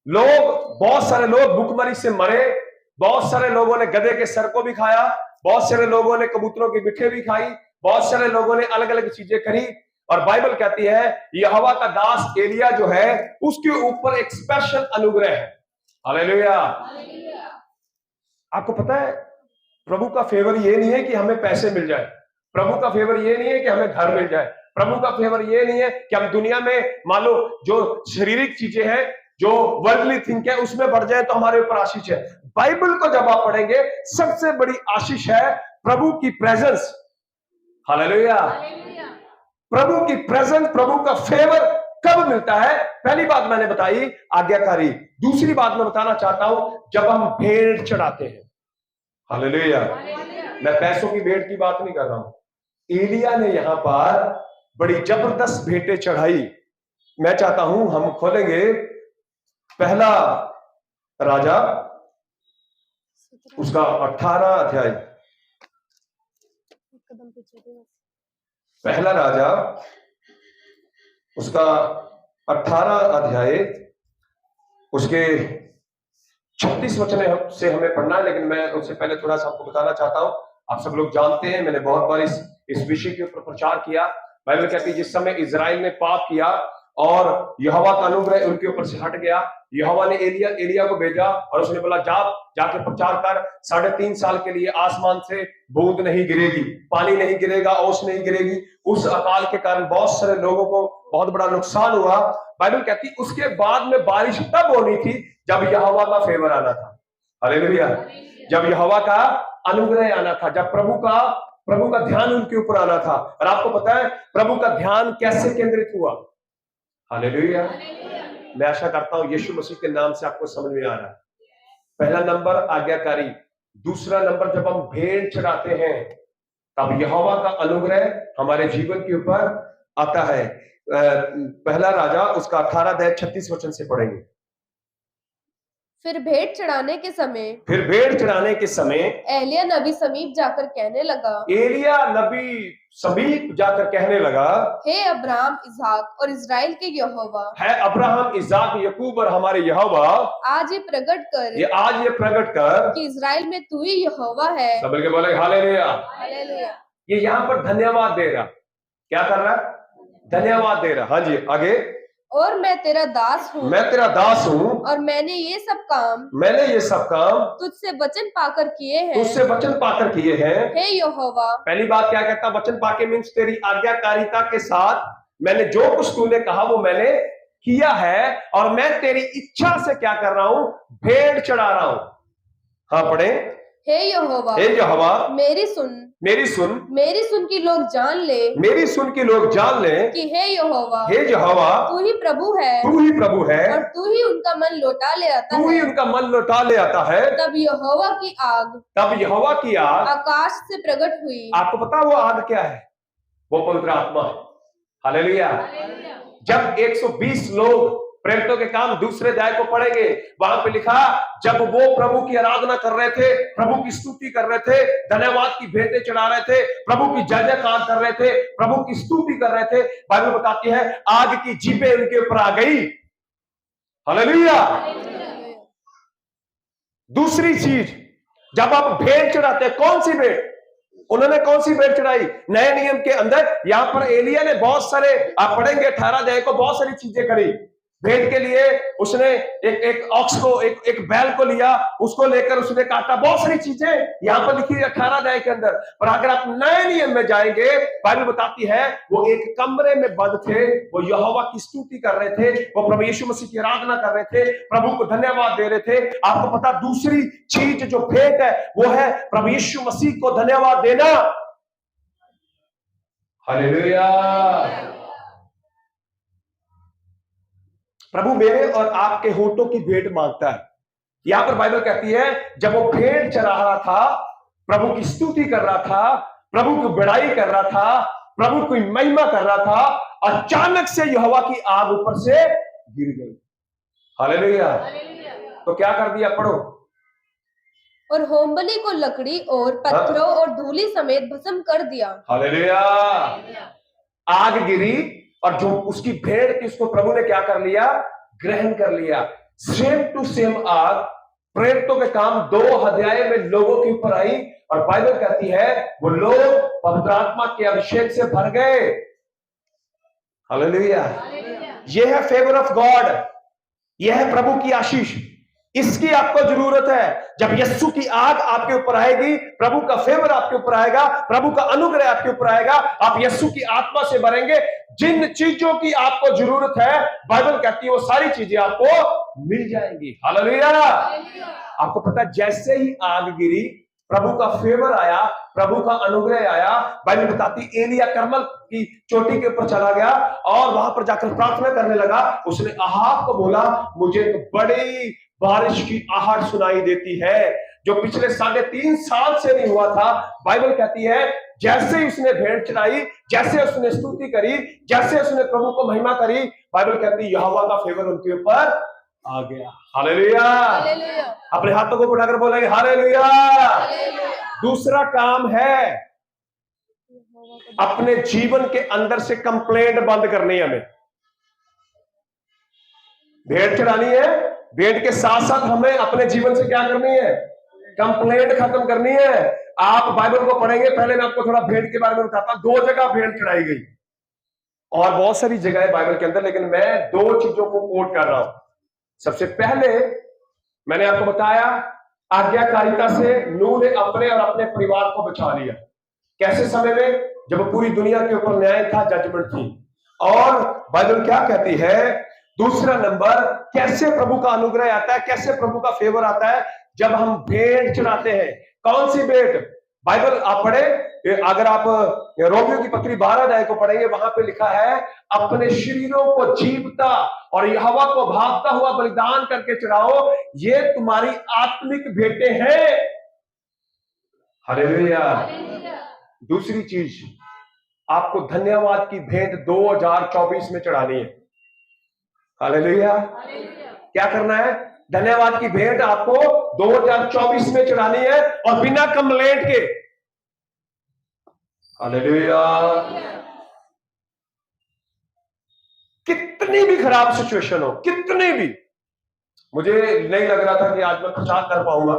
S1: बहुत सारे लोग भूखमरी से मरे, बहुत सारे लोगों ने गधे के सर को भी खाया, बहुत सारे लोगों ने कबूतरों की बिठे भी खाई, बहुत सारे लोगों ने अलग अलग चीजें करी। और बाइबल कहती है यहोवा का दास एलिया जो है उसके ऊपर एक स्पेशल अनुग्रह है। हालेलुया। आपको पता है प्रभु का फेवर ये नहीं है कि हमें पैसे मिल जाए, प्रभु का फेवर ये नहीं है कि हमें घर मिल जाए, प्रभु का फेवर ये नहीं है कि हम दुनिया में मान लो जो शारीरिक चीजें हैं, जो वर्ल्डली थिंक है, उसमें बढ़ जाए तो हमारे ऊपर आशीष है। बाइबल को जब आप पढ़ेंगे सबसे बड़ी आशीष है प्रभु की प्रेजेंस। हालेलुया। प्रभु की प्रेजेंस, प्रभु का फेवर कब मिलता है? पहली बात मैंने बताई आज्ञाकारी। दूसरी बात मैं बताना चाहता हूं, जब हम भेंट चढ़ाते हैं। हालेलुया। मैं पैसों की भेंट की बात नहीं कर रहा हूं। एलिया ने यहां पर बड़ी जबरदस्त भेंटें चढ़ाई। मैं चाहता हूं हम खोलेंगे पहला राजा, उसका 18 अध्याय। पहला राजा उसका 18 अध्याय, उसके 36 वचन से हमें पढ़ना है, लेकिन मैं उससे पहले थोड़ा सा आपको बताना चाहता हूं। आप सब लोग जानते हैं, मैंने बहुत बार इस विषय के ऊपर प्रचार किया। बाइबल कहती है जिस समय इजराइल ने पाप किया और यहोवा का अनुग्रह उनके ऊपर से हट गया, यहोवा ने एलिया को भेजा और उसने बोला जाके प्रचार कर, 3.5 साल के लिए आसमान से बूंद नहीं गिरेगी, पानी नहीं गिरेगा, ओस नहीं गिरेगी। उस अकाल के कारण बहुत सारे लोगों को बहुत बड़ा नुकसान हुआ। बाइबल कहती उसके बाद में बारिश तब होनी थी जब यहोवा का फेवर आना था। हालेलुया। जब यहोवा का अनुग्रह आना था, जब प्रभु का ध्यान उनके ऊपर आना था। और आपको पता है प्रभु का ध्यान कैसे केंद्रित हुआ? हालेलुया। मैं आशा करता हूं यीशु मसीह के नाम से आपको समझ में आ रहा है। पहला नंबर आज्ञाकारी। दूसरा नंबर, जब हम भेंट चढ़ाते हैं तब यहोवा का अनुग्रह हमारे जीवन के ऊपर आता है। पहला राजा उसका 18 अध्याय 36 वचन से पढ़ेंगे।
S2: फिर भेंट चढ़ाने के समय एलिया नबी समीप जाकर कहने लगा, हे अब्राहम, इसहाक और इजराइल के यहोवा,
S1: है अब्राहम, इसहाक, याकूब और हमारे यहोवा,
S2: आज ये प्रकट कर कि इजराइल में तू ही यहोवा है।
S1: सब मिलके बोले हालेलुया।
S2: हालेलुया।
S1: ये यहाँ पर धन्यवाद दे रहा, क्या कर रहा है? धन्यवाद दे रहा। हाँ जी, आगे।
S2: और मैं तेरा दास हूँ और मैंने ये सब काम तुझसे वचन पाकर किए हैं। हे यहोवा।
S1: पहली बात क्या कहता? वचन पाके मीन्स तेरी आज्ञाकारिता के साथ मैंने जो कुछ तूने कहा वो मैंने किया है, और मैं तेरी इच्छा से क्या कर रहा हूं? भेंट चढ़ा रहा हूं। हाँ पढ़े।
S2: हे यहोवा, मेरी सुन की लोग जान ले कि हे यहोवा, तू ही प्रभु है और तू ही उनका मन लौटा ले आता है। तब यहोवा की आग आकाश से प्रकट हुई।
S1: आपको पता वो आग क्या है? वो पवित्र आत्मा है। हालेलुया। जब 120 लोग प्रेरितों के काम दूसरे अध्याय को पढ़ेंगे, वहां पे लिखा जब वो प्रभु की आराधना कर रहे थे, प्रभु की स्तुति कर रहे थे, धन्यवाद की भेंटें चढ़ा रहे थे, प्रभु की जय जयकार कर रहे थे, प्रभु की स्तुति कर रहे थे, बाइबल बताती है आग की जीभें उनके ऊपर आ गई। हालेलुया। दूसरी चीज, जब आप भेंट चढ़ाते हैं, कौन सी भेंट? उन्होंने कौन सी भेंट चढ़ाई? नए नियम के अंदर यहां पर एलिया ने बहुत सारे, आप पढ़ेंगे 18 अध्याय को, बहुत सारी चीजें करी भेंट के लिए। उसने एक ऑक्स को, एक बैल को लिया, उसको लेकर उसने काटा, बहुत सारी चीजें यहां पर लिखी है 18 अध्याय के अंदर। पर अगर आप नए नियम में जाएंगे, बाइबल बताती है वो एक कमरे में बंद थे, वो यहोवा की स्तुति कर रहे थे, वो प्रभु यीशु मसीह की आराधना कर रहे थे, प्रभु को धन्यवाद दे रहे थे। आपको पता दूसरी चीज जो भेंट है वो है प्रभु यीशु मसीह को धन्यवाद देना। हालेलुया। प्रभु मेरे और आपके होठों की भेंट मांगता है। यहां पर बाइबल कहती है जब वो भेंट चढ़ा रहा था, प्रभु की स्तुति कर रहा था, प्रभु की बड़ाई कर रहा था, प्रभु की महिमा कर रहा था, अचानक से यहोवा की आग ऊपर से गिर गई। हालेलुया। तो क्या कर दिया? पढ़ो।
S2: और होमबलि को लकड़ी और पत्थरों और धूली समेत भस्म कर दिया।
S1: हालेलुया। आग गिरी और जो उसकी भेंट थी उसको प्रभु ने क्या कर लिया? ग्रहण कर लिया। सेम टू सेम आग प्रेरितों के काम 2 अध्याय में लोगों के ऊपर आई, और बाइबल कहती है वो लोग पवित्र आत्मा के अभिषेक से भर गए। हालेलुया। यह है फेवर ऑफ गॉड, यह है प्रभु की आशीष। इसकी आपको जरूरत है। जब यीशु की आग आपके ऊपर आएगी, प्रभु का फेवर आपके ऊपर आएगा, प्रभु का अनुग्रह आपके ऊपर आएगा, आप यीशु की आत्मा से भरेंगे। जिन चीजों की आपको जरूरत है, बाइबल कहती है वो सारी चीजें आपको मिल जाएंगी। हालेलुया। आपको पता है जैसे ही आग गिरी, प्रभु का फेवर आया, प्रभु का अनुग्रह आया। बाइबल बताती एलिया करमल की चोटी के ऊपर चला गया और वहां पर जाकर प्रार्थना करने लगा। उसने अहाब को बोला, मुझे तो बड़ी बारिश की आहट सुनाई देती है जो पिछले 3.5 साल से नहीं हुआ था। बाइबल कहती है जैसे ही उसने भेंट चढ़ाई, जैसे उसने स्तुति करी, जैसे उसने प्रभु को महिमा करी, बाइबल कहती है यहोवा का फेवर उनके ऊपर आ गया। हालेलुया। अपने हाथों को उठाकर बोलेंगे हालेलुया। दूसरा काम है अपने जीवन के अंदर से कंप्लेंट बंद करनी है। हमें भेंट चढ़ानी है, भेंट के साथ साथ हमें अपने जीवन से क्या करनी है? कंप्लेंट खत्म करनी है। आप बाइबल को पढ़ेंगे, पहले मैं आपको थोड़ा भेंट के बारे में बताता हूं। 2 जगह भेंट चढ़ाई गई और बहुत सारी जगह है बाइबल के अंदर, लेकिन मैं 2 चीजों को कोट कर रहा हूं। सबसे पहले मैंने आपको बताया आज्ञाकारिता से नूह ने अपने और अपने परिवार को बचा लिया। कैसे समय में? जब पूरी दुनिया के ऊपर न्याय था, जजमेंट थी। और बाइबल क्या कहती है? दूसरा नंबर, कैसे प्रभु का अनुग्रह आता है, कैसे प्रभु का फेवर आता है? जब हम भेंट चढ़ाते हैं। कौन सी भेंट? बाइबल आप पढ़े, अगर आप रोमियो की पत्री 12 अध्याय को पढ़ेंगे, वहां पे लिखा है अपने शरीरों को जीवता और यहोवा को भावता हुआ बलिदान करके चढ़ाओ, ये तुम्हारी आत्मिक भेंटें हैं। हालेलुया। दूसरी चीज, आपको धन्यवाद की भेंट 2024 में चढ़ानी है। हालेलुया। क्या करना है? धन्यवाद की भेंट आपको 2024 में चढ़ानी है और बिना कंप्लेंट के। हालेलुया। कितनी भी खराब सिचुएशन हो, कितनी भी, मुझे नहीं लग रहा था कि आज मैं प्रचार कर पाऊंगा।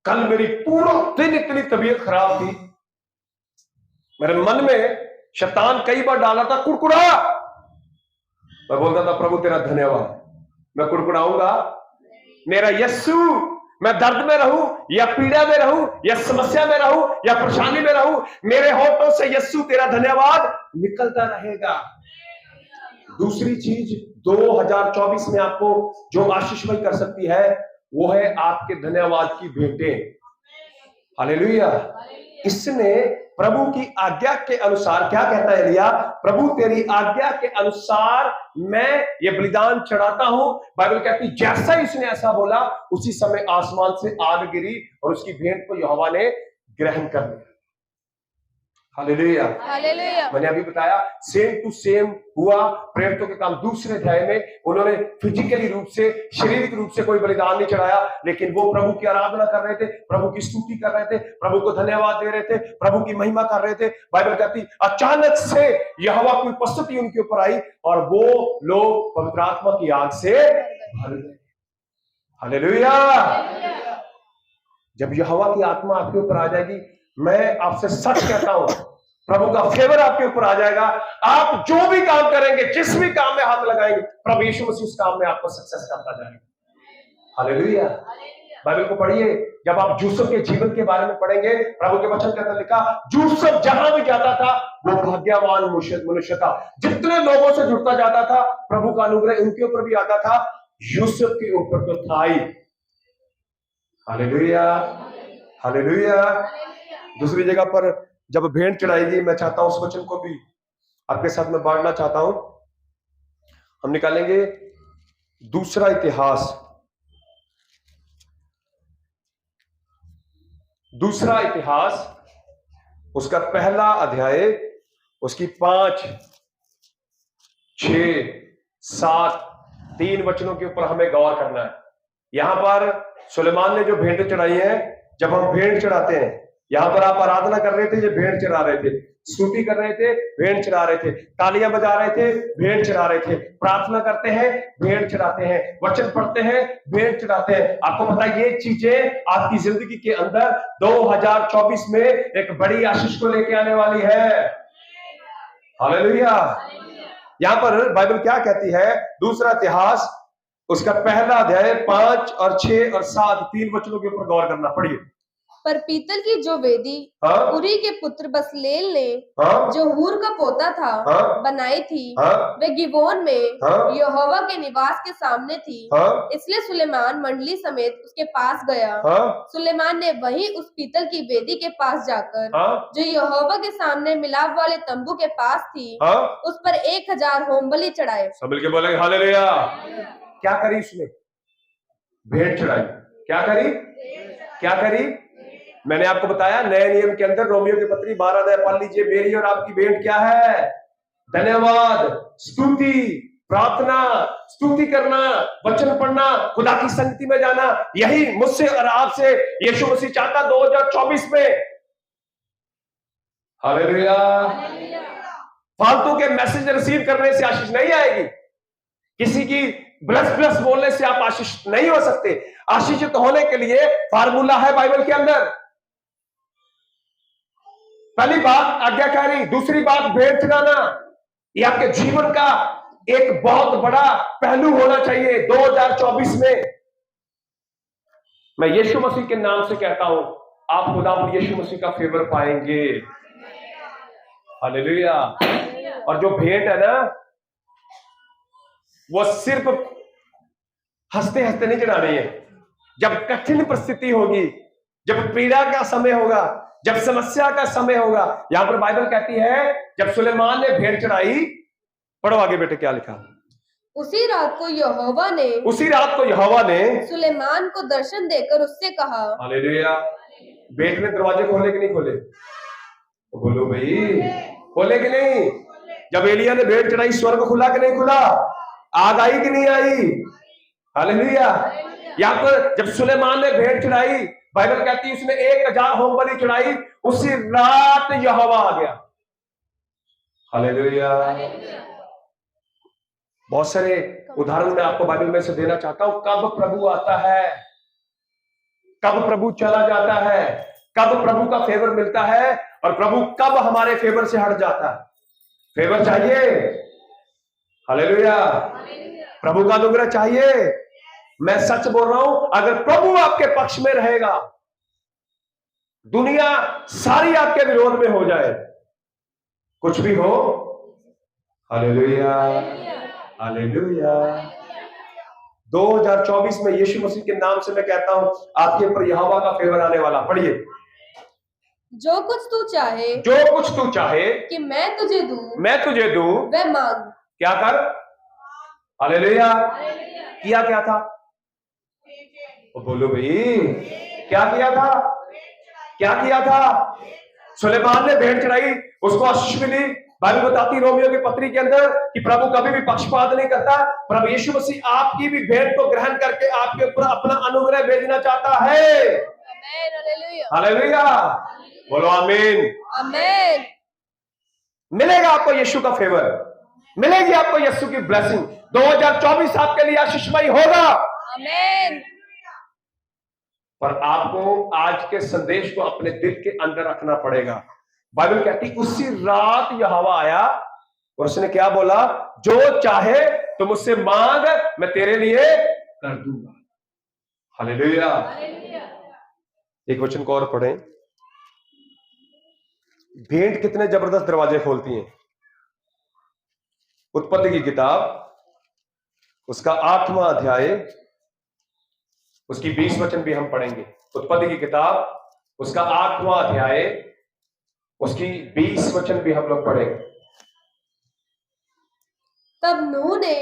S1: कल मेरी पूरा दिन इतनी तबीयत खराब थी, मेरे मन में शैतान कई बार डाला था कुड़कुड़ा। मैं बोलता था प्रभु तेरा धन्यवाद। मैं कुड़कुड़ाऊंगा? मेरा यस्सु, मैं दर्द में रहूं या पीड़ा में रहूं या समस्या में रहूं या परेशानी में रहूं, मेरे होठों से यस्सु तेरा धन्यवाद निकलता रहेगा। दूसरी चीज 2024 में आपको जो आशीषमय कर सकती है वो है आपके धन्यवाद की भेंटें। हालेलुया। इसने प्रभु की आज्ञा के अनुसार, क्या कहता है एलिया? प्रभु तेरी आज्ञा के अनुसार मैं ये बलिदान चढ़ाता हूं। बाइबल कहती जैसा इसने ऐसा बोला उसी समय आसमान से आग गिरी और उसकी भेंट को यहोवा ने ग्रहण कर लिया। हालेलुया। हालेलुया। मैंने अभी बताया सेम टू सेम हुआ प्रेरितों के काम दूसरे अध्याय में। उन्होंने फिजिकली रूप से, शारीरिक रूप से कोई बलिदान नहीं चढ़ाया, लेकिन वो प्रभु की आराधना कर रहे थे, प्रभु की स्तुति कर रहे थे, प्रभु को धन्यवाद दे रहे थे, प्रभु की महिमा कर रहे थे। बाइबल कहती अचानक से यहोवा की उपस्थिति उनके ऊपर आई और वो लोग पवित्र आत्मा की आग से भर गए। हालेलुया। जब यहोवा की आत्मा आपके ऊपर आ जाएगी, मैं आपसे सच कहता हूं, प्रभु का फेवर आपके ऊपर आ जाएगा। आप जो भी काम करेंगे, जिस भी काम में हाथ लगाएंगे, प्रभु यीशु मसीह उस काम में आपको सक्सेस करता जाएगा। हालेलुया। बाइबल को पढ़िए, जब आप यूसुफ के जीवन के बारे में पढ़ेंगे, प्रभु के वचन के अंदर लिखा यूसुफ जहां भी जाता था वो भाग्यवान मनुष्य था। जितने लोगों से जुड़ता जाता था प्रभु का अनुग्रह उनके ऊपर भी आता था, यूसुफ के ऊपर तो था ही। हालेलुया। हालेलुया। दूसरी जगह पर जब भेंट चढ़ाएगी, मैं चाहता हूं उस वचन को भी आपके साथ में बांटना चाहता हूं। हम निकालेंगे दूसरा इतिहास, दूसरा इतिहास उसका पहला अध्याय, उसकी 5, 6, 7 3 वचनों के ऊपर हमें गौर करना है। यहां पर सुलेमान ने जो भेंटें चढ़ाई हैं, जब हम भेंट चढ़ाते हैं, यहां पर आप आराधना कर रहे थे, ये भेंट चढ़ा रहे थे, स्तुति कर रहे थे, भेंट चढ़ा रहे थे, तालियां बजा रहे थे, भेंट चढ़ा रहे थे, प्रार्थना करते हैं, भेंट चढ़ाते हैं, वचन पढ़ते हैं, भेंट चढ़ाते हैं। आपको पता है ये चीजें आपकी जिंदगी के अंदर 2024 में एक बड़ी आशीष को लेके आने वाली है। हालेलुया। यहां पर बाइबल क्या कहती है? दूसरा इतिहास उसका पहला अध्याय 5 और 6 और 7 3 वचनों के ऊपर गौर करना। पढ़िए।
S2: पर पीतल की जो वेदी उरी के पुत्र बसलेल ने जो हूर का पोता था बनाई थी, वे गिबोन में यहोवा के निवास के सामने थी। इसलिए सुलेमान मंडली समेत उसके पास गया। सुलेमान ने वहीं उस पीतल की वेदी के पास जाकर जो यहोवा के सामने मिलाप वाले तंबू के पास थी, उस पर 1000 होमबलि चढ़ाए। सब मिलके बोलेंगे हालेलुया। क्या करी उसने? भेंट चढ़ाई। क्या करी? क्या करी? मैंने आपको बताया नए नियम के अंदर रोमियो की पत्री 12 अध्याय पढ़ लीजिए। मेरी और आपकी भेंट क्या है? धन्यवाद, स्तुति, प्रार्थना, स्तुति करना, वचन पढ़ना, खुदा की संगति में जाना। यही मुझसे और आपसे यीशु मसीह चाहता 2024 में। हालेलुया। फालतू के मैसेज रिसीव करने से आशीष नहीं आएगी। किसी की ब्लस बोलने से आप आशीष नहीं हो सकते। आशीषित होने के लिए फार्मूला है बाइबल के अंदर। पहली बात आज्ञाकारी, दूसरी बात भेंट चढ़ाना। ये आपके जीवन का एक बहुत बड़ा पहलू होना चाहिए 2024 में। मैं यीशु मसीह के नाम से कहता हूं, आप खुदा यीशु मसीह का फेवर पाएंगे। हालेलुया। और जो भेंट है ना, वो सिर्फ हंसते हंसते नहीं चढ़ानी है। जब कठिन परिस्थिति होगी, जब पीड़ा का समय होगा, जब समस्या का समय होगा, यहां पर बाइबल कहती है जब सुलेमान ने भेंट चढ़ाई, पढ़ो आगे बेटे क्या लिखा। उसी रात को यहोवा ने
S1: सुलेमान
S2: को दर्शन देकर उससे कहा।
S1: हालेलुया। भेंट ने दरवाजे खोले कि नहीं खोले? तो बोलो भाई, खोले कि नहीं? जब एलिया ने भेंट चढ़ाई, स्वर्ग खुला कि नहीं खुला? आग आई कि नहीं आई? हालेलुया। या फिर जब सुलेमान ने भेंट चढ़ाई, बाइबल कहती है उसने 1000 होम बलि चढ़ाई, उसी रात यहोवा आ गया। हालेलुया। बहुत सारे उदाहरण मैं आपको बाइबल में से देना चाहता हूं। कब प्रभु आता है, कब प्रभु चला जाता है, कब प्रभु का फेवर मिलता है और प्रभु कब हमारे फेवर से हट जाता है। फेवर चाहिए? हालेलुया। प्रभु का अनुग्रह चाहिए? मैं सच बोल रहा हूं, अगर प्रभु आपके पक्ष में रहेगा, दुनिया सारी आपके विरोध में हो जाए, कुछ भी हो। Hallelujah, hallelujah. 2024 में यीशु मसीह के नाम से मैं कहता हूं, आपके ऊपर यहोवा का फेवर आने वाला। पढ़िए,
S2: जो कुछ तू चाहे,
S1: जो कुछ तू चाहे
S2: कि मैं तुझे दूं,
S1: मैं तुझे दूं,
S2: वह मांग। क्या
S1: कर? हालेलुया। किया क्या था? तो बोलो भाई, क्या किया था? क्या किया था? सुलेमान ने भेंट चढ़ाई, उसको आशीष मिली। बाइबल बताती रोमियो की पत्री के अंदर कि प्रभु कभी भी पक्षपात नहीं करता। प्रभु यीशु मसीह आपकी भी भेंट को ग्रहण करके आपके ऊपर अपना अनुग्रह भेजना चाहता है। हालेलुया, बोलो आमीन, आमीन। मिलेगा आपको यीशु का फेवर, मिलेगी आपको यीशु की ब्लेसिंग। 2024 आपके लिए आशीषमय होगा। आमीन। पर आपको आज के संदेश को अपने दिल के अंदर रखना पड़ेगा। बाइबल कहती उसी रात यहोवा आया और उसने क्या बोला? जो चाहे तुम मुझसे मांग, मैं तेरे लिए कर दूंगा। हालेलुया। एक वचन को और पढ़ें। भेंट कितने जबरदस्त दरवाजे खोलती हैं। उत्पत्ति की किताब उसका 8वां अध्याय, उसकी 20 वचन भी हम पढ़ेंगे। उत्पत्ति की किताब उसका 8वां अध्याय, उसकी 20 वचन भी हम लोग पढ़ेंगे।
S2: तब नूह ने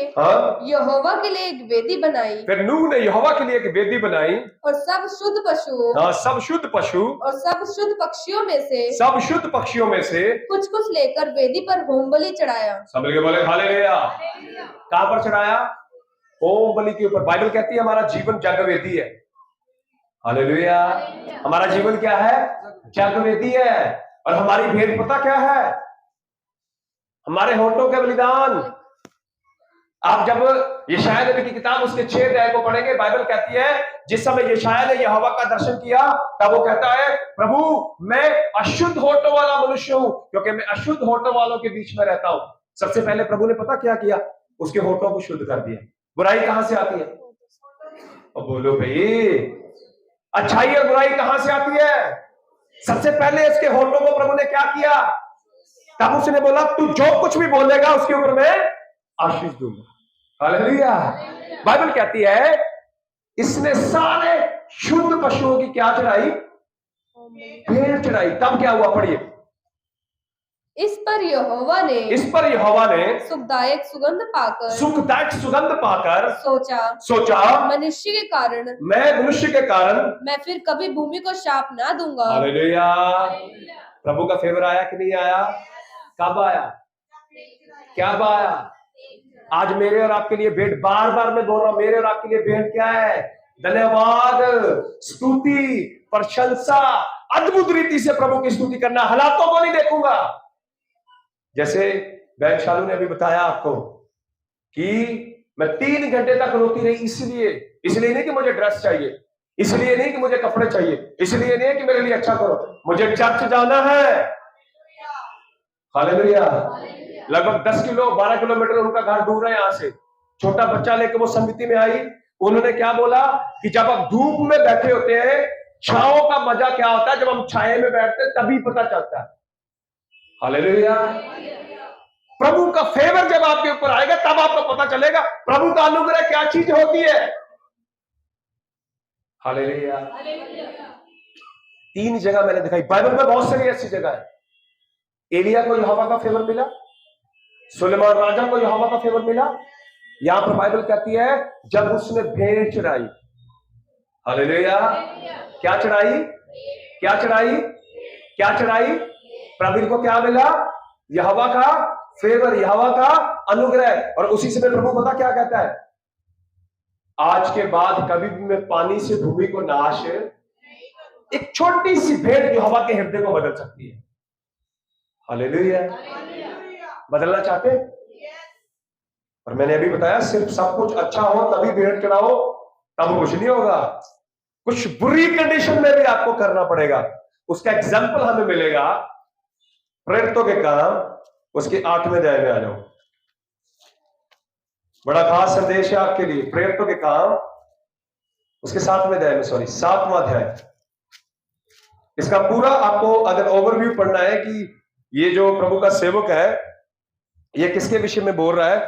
S2: यहोवा के लिए एक वेदी बनाई।
S1: फिर नूह ने यहोवा के लिए एक वेदी बनाई
S2: और सब शुद्ध पशु,
S1: सब शुद्ध पशु
S2: और सब शुद्ध पक्षियों में से,
S1: सब शुद्ध पक्षियों में से
S2: कुछ कुछ लेकर वेदी पर होम बलि चढ़ाया।
S1: सब मिलके बोले हालेलुया। कहां पर चढ़ाया? होम बलि के ऊपर। बाइबल कहती है हमारा जीवन जगवेदी है। हालेलुया। हमारा जीवन क्या है? जगवेदी है। और हमारी भेंट पता क्या है? हमारे होठों के बलिदान। आप जब यशायाह नबी की किताब उसके 6 अध्याय को पढ़ेंगे, बाइबल कहती है जिस समय यशायाह ने यहोवा का दर्शन किया, तब वो कहता है प्रभु मैं अशुद्ध होठों वाला मनुष्य हूं, क्योंकि मैं अशुद्ध होठों वालों के बीच में रहता हूं। सबसे पहले प्रभु ने पता क्या किया? उसके होठों को शुद्ध कर दिया। बुराई कहां से आती है? और बोलो भाई, अच्छाई और बुराई कहां से आती है? सबसे पहले इसके होठों को प्रभु ने क्या किया? तब उसने बोला तू जो कुछ भी बोलेगा उसके ऊपर मैं आशीष दूंगा। हालेलुया। बाइबल कहती है इसने सारे शुद्ध पशुओं की क्या चढ़ाई? भेंट चढ़ाई। तब क्या हुआ? पढ़िए।
S2: इस पर यहोवा ने सुखदायक सुगंध पाकर सोचा मनुष्य के कारण मैं फिर कभी भूमि को शाप ना दूंगा।
S1: हालेलुया। प्रभु का फेवर आया कि नहीं आया? कब आया? क्या आया? आज मेरे और आपके लिए भेंट, बार बार मैं बोल रहा हूं, मेरे और आपके लिए भेंट क्या है? धन्यवाद, स्तुति, प्रशंसा, अद्भुत रीति से प्रभु की स्तुति करना। हालातों को नहीं देखूंगा। जैसे बहन शालू ने अभी बताया आपको कि मैं 3 घंटे तक रोती रही, इसलिए नहीं कि मुझे ड्रेस चाहिए, इसलिए नहीं कि मुझे कपड़े चाहिए, इसलिए नहीं कि मेरे लिए अच्छा करो, मुझे चर्च जाना है। हालेलुया। लगभग 10 किलो 12 किलोमीटर उनका घर दूर है यहाँ से। छोटा बच्चा लेकर वो समिति में आई। उन्होंने क्या बोला कि जब आप धूप में बैठे होते हैं, छांव का मजा क्या होता है, जब हम छाये में बैठते हैं तभी पता चलता है। हालेलुया। प्रभु का फेवर जब आपके ऊपर आएगा तब आपको पता चलेगा प्रभु का अनुग्रह क्या चीज होती है। हालेलुया। 3 जगह मैंने दिखाई बाइबल में, बहुत सारी ऐसी जगह है। एलिया को यहोवा का फेवर मिला, सुलेमान राजा को यहोवा का फेवर मिला। यहां पर बाइबल कहती है जब उसने भेंट चढ़ाई। हालेलुया। क्या चढ़ाई? क्या चढ़ाई? क्या चढ़ाई? प्रभु को क्या मिला? यहोवा का फेवर, यहोवा का अनुग्रह। और उसी समय प्रभु पता क्या कहता है? आज के बाद कभी भी मैं पानी से भूमि को नाश, एक छोटी सी भेंट यहोवा के हृदय को बदल सकती है। हालेलुया। बदलना चाहते हैं? और मैंने अभी बताया सिर्फ सब कुछ अच्छा हो तभी भेंट चढ़ाओ, तब कुछ नहीं होगा। कुछ बुरी कंडीशन में भी आपको करना पड़ेगा। उसका एग्जाम्पल हमें मिलेगा प्रेरितों के काम, उसके 8वें अध्याय में आ जाओ। बड़ा खास संदेश है आपके लिए। प्रेरितों के काम उसके 7वें अध्याय में, 7वां अध्याय। इसका पूरा आपको अगर ओवरव्यू पढ़ना है कि ये जो प्रभु का सेवक है ये किसके विषय में बोल रहा है,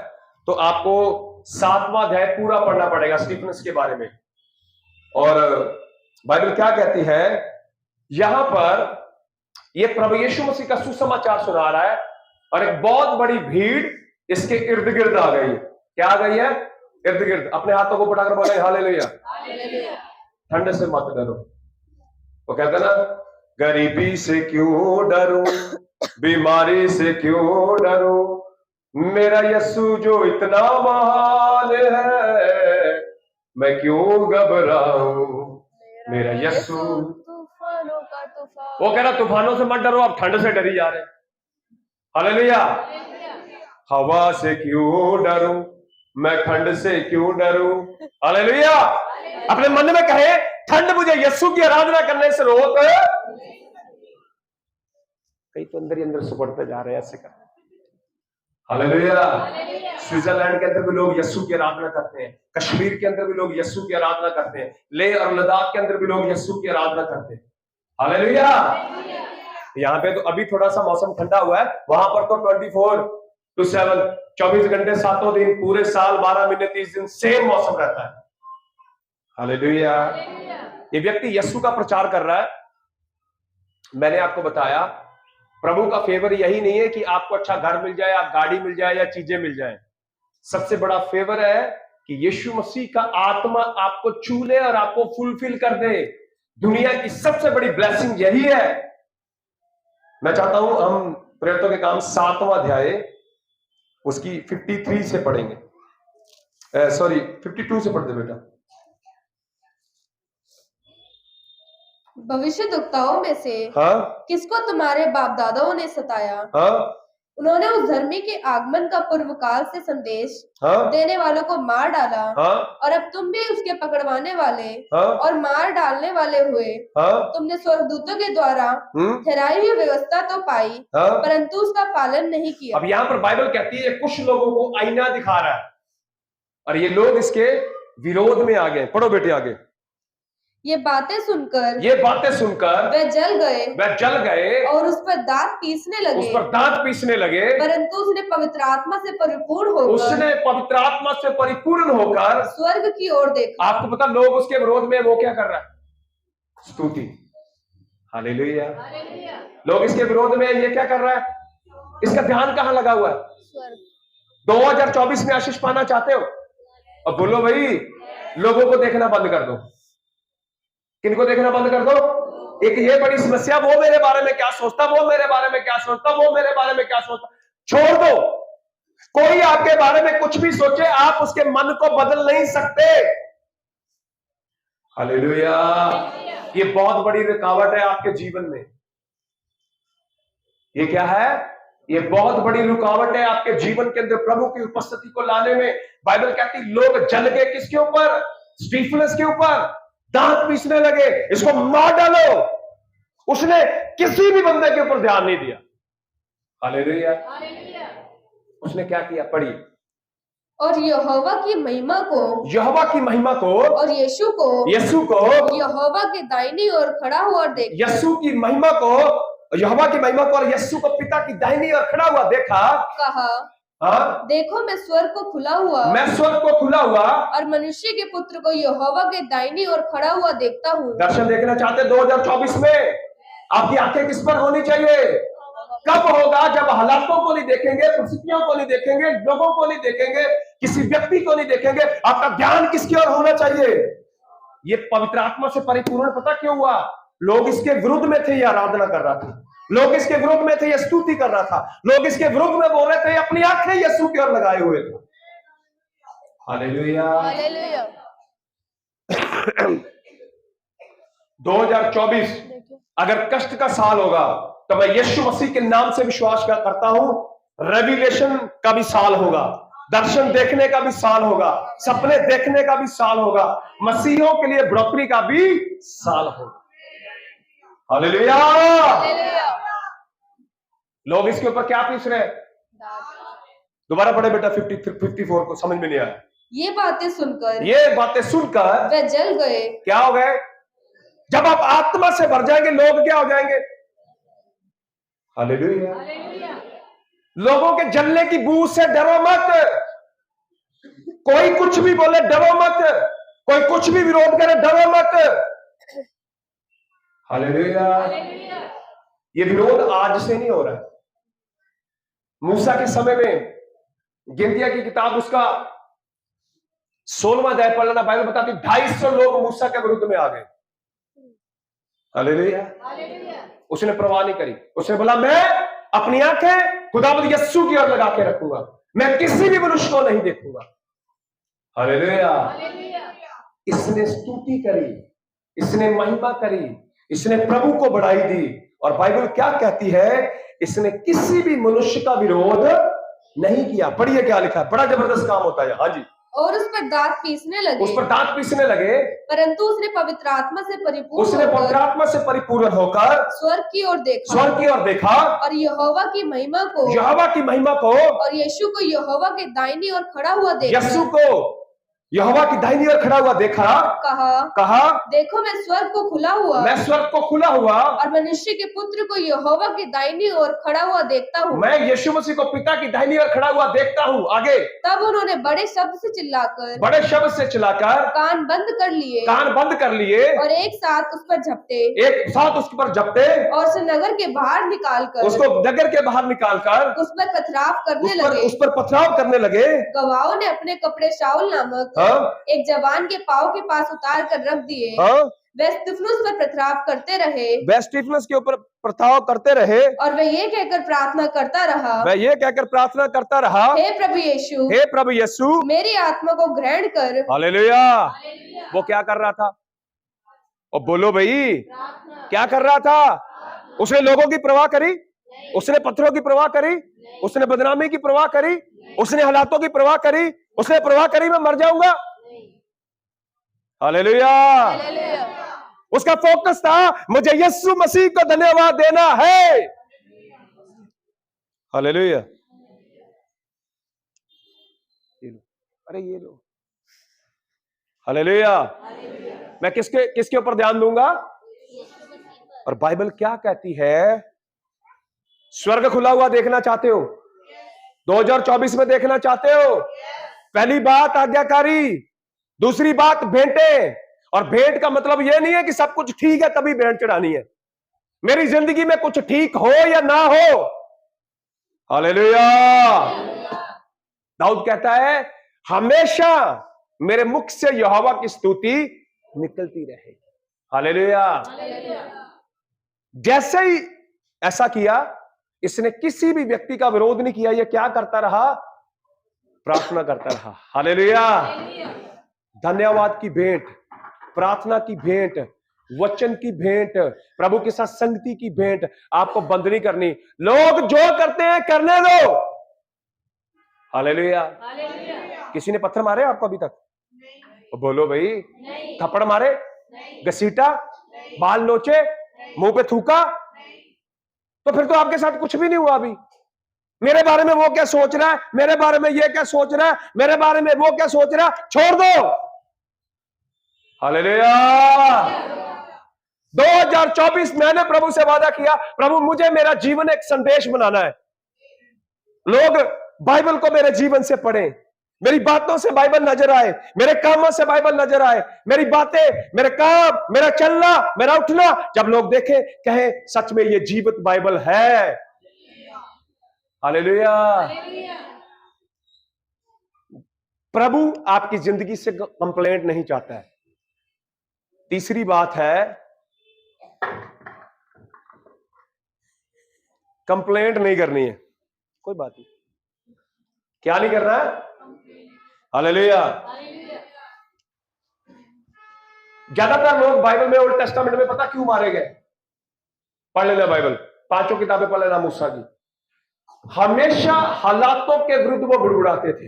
S1: तो आपको 7वां अध्याय पूरा पढ़ना पड़ेगा स्टीफनस के बारे में। और बाइबल क्या कहती है यहां पर, ये प्रभु यीशु मसीह का सुसमाचार सुना रहा है और एक बहुत बड़ी भीड़ इसके इर्द गिर्द आ गई। क्या आ गई है? इर्द गिर्द। अपने हाथों को पटाकर बोले हालेलुया। ठंड से मत डरो। वो कहते ना, गरीबी से क्यों डरूं, बीमारी से क्यों डरूं, मेरा यीशु जो इतना महान है, मैं क्यों घबराऊं, मेरा यीशु। वो कह रहा तूफानों से मत डरो, आप ठंड से डरी जा रहे हैं। हालेलुया। हवा से क्यों डरूं, मैं ठंड से क्यों डरूं। हालेलुया। अपने मन में कहे ठंड मुझे यीशु की आराधना करने से रोक। कई तो अंदर ही अंदर सुपड़ते जा रहे हैं ऐसे करते। हालेलुया। स्विट्जरलैंड के अंदर भी लोग यीशु की आराधना करते हैं, कश्मीर के अंदर भी लोग यीशु की आराधना करते हैं, लेह और लद्दाख के अंदर भी लोग यीशु की आराधना करते हैं। हालेलुया। यहाँ पे तो अभी थोड़ा सा मौसम ठंडा हुआ है, वहां पर तो 24/7 24 घंटे 7 दिन पूरे साल 12 महीने 30 दिन सेम मौसम रहता है। हालेलुया। ये व्यक्ति यीशु का प्रचार कर रहा है। मैंने आपको बताया प्रभु का फेवर यही नहीं है कि आपको अच्छा घर मिल जाए, आप गाड़ी मिल जाए या चीजें मिल जाए। सबसे बड़ा फेवर है कि यीशु मसीह का आत्मा आपको छू ले और आपको फुलफिल कर दे। दुनिया की सबसे बड़ी ब्लेसिंग यही है। मैं चाहता हूं हम प्रेरितों के काम 7वां अध्याय उसकी 53 से पढ़ेंगे, 52 से पढ़ते बेटा।
S2: भविष्यद्वक्ताओं में से किसको तुम्हारे बाप दादाओं ने सताया? उन्होंने उस धर्मी के आगमन का पूर्व काल से संदेश देने वालों को मार डाला, और अब तुम भी उसके पकड़वाने वाले और मार डालने वाले हुए। तुमने स्वर्गदूतों के द्वारा ठहराई हुई व्यवस्था तो पाई, परंतु उसका पालन नहीं किया। अब यहाँ पर बाइबल कहती है कुछ लोगों को आईना दिखा रहा है और ये लोग इसके विरोध में आ गए। पढ़ो बेटे आगे। ये बातें सुनकर वे जल गए और उस पर दांत पीसने लगे। परंतु उसने पवित्र आत्मा से परिपूर्ण होकर स्वर्ग की ओर देखा।
S1: आपको पता लोग उसके विरोध में वो क्या कर रहा है? स्तुति। हालेलुया। लोग इसके विरोध में ये क्या कर रहा है? इसका ध्यान कहां लगा हुआ है? 2024 में आशीष पाना चाहते हो? अब बोलो भाई लोगों को देखना बंद कर दो। किनको देखना बंद कर दो? एक ये बड़ी समस्या, वो मेरे बारे में क्या सोचता, वो मेरे बारे में क्या सोचता, वो मेरे बारे में क्या सोचता। छोड़ दो। कोई आपके बारे में कुछ भी सोचे, आप उसके मन को बदल नहीं सकते। हालेलुया। ये बहुत बड़ी रुकावट है आपके जीवन में। ये क्या है? ये बहुत बड़ी रुकावट है आपके जीवन के अंदर प्रभु की उपस्थिति को लाने में। बाइबल कहती लोग जल गए किसके ऊपर? स्टीफनस के ऊपर। दांत पीसने लगे, इसको मार डालो। उसने किसी भी बंदे के ऊपर ध्यान नहीं दिया। हालेलुया। उसने क्या किया? पढ़ी।
S2: और यहोवा की महिमा को और यीशु को यहोवा के दाहिनी ओर खड़ा हुआ देखा।
S1: यीशु की महिमा को, यहोवा की महिमा को और यीशु को पिता की दाहिनी ओर खड़ा हुआ देखा।
S2: कहा देखो मैं स्वर्ग को खुला हुआ और मनुष्य के पुत्र को यहोवा के दाहिनी ओर खड़ा हुआ देखता हूँ।
S1: दर्शन देखना चाहते 2024 में? आपकी आंखें किस पर होनी चाहिए? कब होगा? जब हालातों को नहीं देखेंगे, परिस्थितियों को नहीं देखेंगे, लोगों को नहीं देखेंगे, किसी व्यक्ति को नहीं देखेंगे। आपका ध्यान किसकी ओर होना चाहिए? ये पवित्र आत्मा से परिपूर्ण पता क्यों हुआ? लोग इसके विरुद्ध में थे, ये आराधना कर रहा था, लोग इसके विरुद्ध में थे, ये स्तुति कर रहा था, लोग इसके विरुद्ध में बोल रहे थे, अपनी आंखें यीशु की ओर लगाए हुए थे। Hallelujah, hallelujah. 2024 अगर कष्ट का साल होगा तो मैं यीशु मसीह के नाम से विश्वास करता हूं, रेविलेशन का भी साल होगा, दर्शन देखने का भी साल होगा, सपने देखने का भी साल होगा, मसीहों के लिए बढ़ोतरी का भी साल होगा। हालेलुया। लोग इसके ऊपर क्या पूछ रहे हैं? दोबारा पढ़े बेटा 54 को, समझ में नहीं आया।
S2: ये बातें सुनकर वे जल गए।
S1: क्या हो गए? जब आप आत्मा से भर जाएंगे, लोग क्या हो जाएंगे? हालेलुया। लोगों के जलने की बू से डरो मत, कोई कुछ भी बोले डरो मत, कोई कुछ भी विरोध करे डरो मत। हालेलुया। ये विरोध आज से नहीं हो रहा है। मूसा के समय में गिनतियां की किताब उसका 16वां अध्याय पढ़ना, बाइबल बताती 250 लोग मूसा के विरुद्ध में आ गए। हालेलुया। उसने परवाह नहीं करी, उसने बोला मैं अपनी आंखें खुदावंद यीशु की ओर लगा के रखूंगा, मैं किसी भी मनुष्य को नहीं देखूंगा। हालेलुया। इसने स्तुति करी, इसने महिमा करी, इसने प्रभु को बढ़ाई दी। और बाइबल क्या कहती है? इसने किसी भी मनुष्य का विरोध नहीं किया। पढ़िए क्या लिखा है, बड़ा जबरदस्त काम होता है। हाँ जी।
S2: और उस पर दांत पीसने
S1: लगे,
S2: परंतु उसने पवित्र आत्मा से परिपूर्ण
S1: होकर
S2: स्वर्ग की ओर देखा और यहोवा की महिमा को और यीशु को यहोवा के दाहिनी ओर खड़ा हुआ देखा। कहा देखो मैं स्वर्ग को खुला हुआ और मनुष्य के पुत्र को यहोवा के दाहिनी ओर खड़ा हुआ देखता हूँ।
S1: मैं यीशु मसीह को पिता की दाहिनी ओर खड़ा हुआ देखता हूँ। आगे,
S2: तब उन्होंने बड़े शब्द से चिल्लाकर कान बंद कर लिए और एक साथ उस पर झपटे और उसे नगर के बाहर निकालकर उस पर पथराव करने लगे। गवाहों ने अपने कपड़े शाऊल नामक एक जवान के पांव के पास उतार कर रख दिए। वे स्तिफनुस पर पथराव करते रहे और वह ये कहकर प्रार्थना करता रहा, हे प्रभु यीशु मेरी आत्मा को ग्रहण कर।
S1: हालेलुया। वो क्या कर रहा था? और बोलो भाई, क्या कर रहा था? उसने लोगों की परवाह करी? उसने पत्थरों की परवाह करी? उसने बदनामी की परवाह करी? उसने हालातों की परवाह करी? उसने परवाह करी मैं मर जाऊंगा? हालेलुया। उसका फोकस था मुझे यीशु मसीह को धन्यवाद देना है। हालेलुया। अरे ये लो। हालेलुया। मैं किसके ऊपर ध्यान दूंगा? और बाइबल क्या कहती है? स्वर्ग खुला हुआ देखना चाहते हो? 2024 में देखना चाहते हो? पहली बात आज्ञाकारी, दूसरी बात भेंटे। और भेंट का मतलब यह नहीं है कि सब कुछ ठीक है तभी भेंट चढ़ानी है। मेरी जिंदगी में कुछ ठीक हो या ना हो। हालेलुया। दाऊद कहता है हमेशा मेरे मुख से यहोवा की स्तुति निकलती रहे। हालेलुया। जैसे ही ऐसा किया, इसने किसी भी व्यक्ति का विरोध नहीं किया। यह क्या करता रहा? प्रार्थना करता रहा। हालेलुया। धन्यवाद की भेंट, प्रार्थना की भेंट, वचन की भेंट, प्रभु के साथ संगति की भेंट आपको बंद नहीं करनी। लोग जो करते हैं करने दो। हालेलुया। किसी ने पत्थर मारे आपको अभी तक? बोलो भाई। थप्पड़ मारे? घसीटा? बाल नोचे? मुंह पे थूका? तो फिर तो आपके साथ कुछ भी नहीं हुआ। अभी मेरे बारे में वो क्या सोच रहा है, मेरे बारे में ये क्या सोच रहा है, मेरे बारे में वो क्या सोच रहा है, छोड़ दो। हालेलुया। 2024 मैंने प्रभु से वादा किया, प्रभु मुझे मेरा जीवन एक संदेश बनाना है। लोग बाइबल को मेरे जीवन से पढ़ें, मेरी बातों से बाइबल नजर आए, मेरे कामों से बाइबल नजर आए, मेरी बातें, मेरे काम, मेरा चलना, मेरा उठना जब लोग देखें कहें सच में ये जीवित बाइबल है। हालेलुया। प्रभु आपकी जिंदगी से कंप्लेंट नहीं चाहता है। तीसरी बात है कंप्लेंट नहीं करनी है, कोई बात नहीं। क्या नहीं करना है? हालेलुया। ज्यादातर लोग बाइबल में, ओल्ड टेस्टामेंट में पता क्यों मारे गए? पढ़ लेना बाइबल, 5 किताबें पढ़ लेना मूसा की। हमेशा हालातों के विरुद्ध वो बुड़बुड़ाते थे।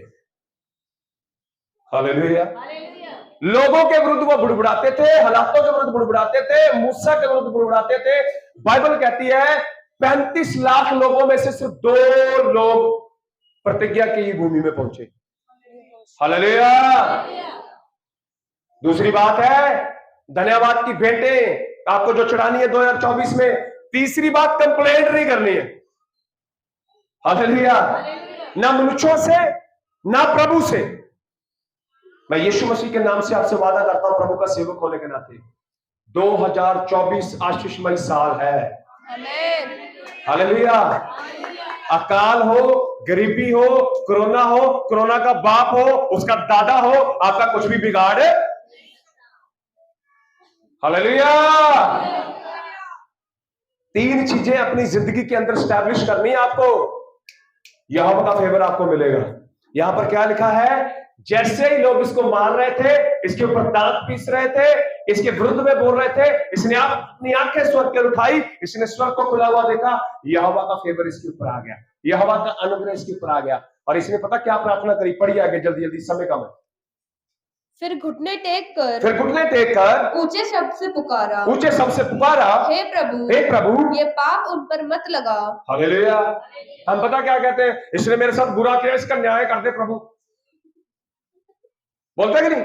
S1: हालेलुया। लोगों के विरुद्ध वो बुड़बुड़ाते थे, हालातों के विरुद्ध बुड़बुड़ाते थे, मूसा के विरुद्ध बुड़बुड़ाते थे। बाइबल कहती है 35 लाख लोगों में से सिर्फ 2 लोग प्रतिज्ञा की भूमि में पहुंचे। हालेलुया। दूसरी बात है धन्यवाद की भेंटें आपको जो चढ़ानी है 2024 में। तीसरी बात कंप्लेंट नहीं करनी है। हालेलुया। ना मनुष्यों से ना प्रभु से। मैं यीशु मसीह के नाम से आपसे वादा करता हूं प्रभु का सेवक होने के नाते 2024 आशीषमय साल है। हालेलुया। अकाल हो, गरीबी हो, कोरोना हो, कोरोना का बाप हो, उसका दादा हो, आपका कुछ भी बिगाड़। हालेलुया। 3 चीजें अपनी जिंदगी के अंदर स्टैब्लिश करनी है आपको, यहोवा का फेवर आपको मिलेगा। यहां पर क्या लिखा है? जैसे ही लोग इसको मार रहे थे, इसके ऊपर दांत पीस रहे थे, इसके विरुद्ध में बोल रहे थे, इसने अपनी आंखें स्वर्ग की ओर उठाई, इसने स्वर्ग को खुला हुआ देखा, यहोवा का फेवर इसके ऊपर आ गया, यहोवा का अनुग्रह इसके ऊपर आ गया। और इसने पता क्या प्रार्थना करी? पढ़िए आगे जल्दी जल्दी, समय कम है।
S2: फिर घुटने टेक कर ऊंचे शब्द से पुकारा, हे प्रभु ये पाप उन पर मत लगा।
S1: हालेलुया। हम पता क्या कहते हैं? इसने मेरे साथ बुरा किया, इसका न्याय कर दे प्रभु। बोलते कि नहीं?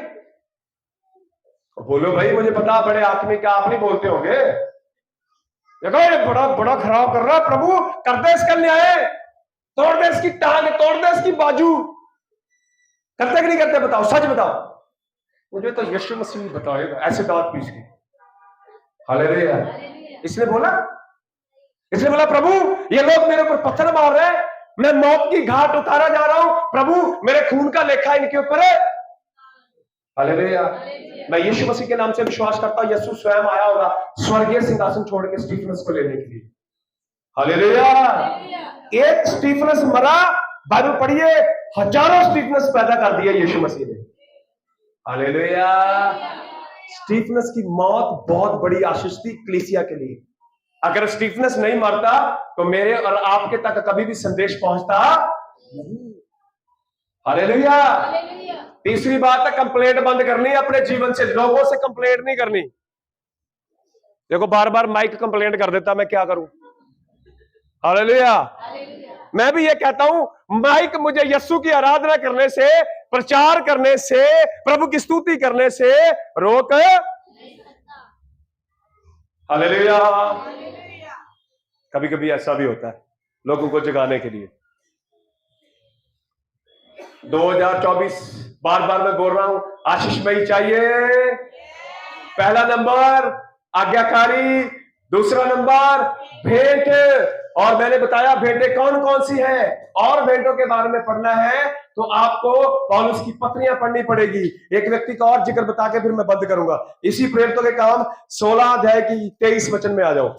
S1: बोलो भाई, मुझे पता बड़े आदमी क्या आप नहीं बोलते होंगे। देखो ये बड़ा बड़ा खराब कर रहा है, प्रभु कर दे इसका न्याय, तोड़ दे इसकी टांग, तोड़ दे इसकी बाजू। करते कि नहीं करते? बताओ, सच बताओ। मुझे तो यीशु मसीह बताएगा ऐसे दांत पीस के। हालेलुया। इसने बोला प्रभु ये लोग मेरे ऊपर पत्थर मार रहे हैं, मैं मौत की घाट उतारा जा रहा हूं, प्रभु मेरे खून का लेखा इनके ऊपर है। हालेलुया। मैं यीशु मसीह के नाम से विश्वास करता हूं यीशु स्वयं आया होगा स्वर्गीय सिंहासन छोड़ के स्टीफनस को लेने के लिए। हालेलुया। एक स्टीफनस मरा, बाइबल पढ़िए, हजारों स्टीफनस पैदा कर दिया यीशु मसीह ने। हालेलुया। स्टीफनस की मौत बहुत बड़ी आशीष थी कलीसिया के लिए। अगर स्टीफनस नहीं मरता तो मेरे और आपके तक कभी भी संदेश पहुंचता नहीं। हालेलुया। तीसरी बात है कंप्लेंट बंद करनी है अपने जीवन से, लोगों से कंप्लेंट नहीं करनी। देखो बार बार माइक कंप्लेंट कर देता, मैं क्या करूं? हालेलुया। मैं भी ये कहता हूं माइक मुझे यीशु की आराधना करने से, प्रचार करने से, प्रभु की स्तुति करने से रोक नहीं सकता। हालेलुया। कभी कभी ऐसा भी होता है लोगों को जगाने के लिए। 2024 बार बार मैं बोल रहा हूं आशीषमयी चाहिए। पहला नंबर आज्ञाकारी, दूसरा नंबर भेंट। और मैंने बताया भेंटें कौन कौन सी हैं, और भेंटों के बारे में पढ़ना है तो आपको पौलुस की पत्रियां पढ़नी पड़ेगी। एक व्यक्ति का और जिक्र बता के फिर मैं बंद करूंगा। इसी प्रेरितों के काम 16 अध्याय की 23 वचन में आ जाओ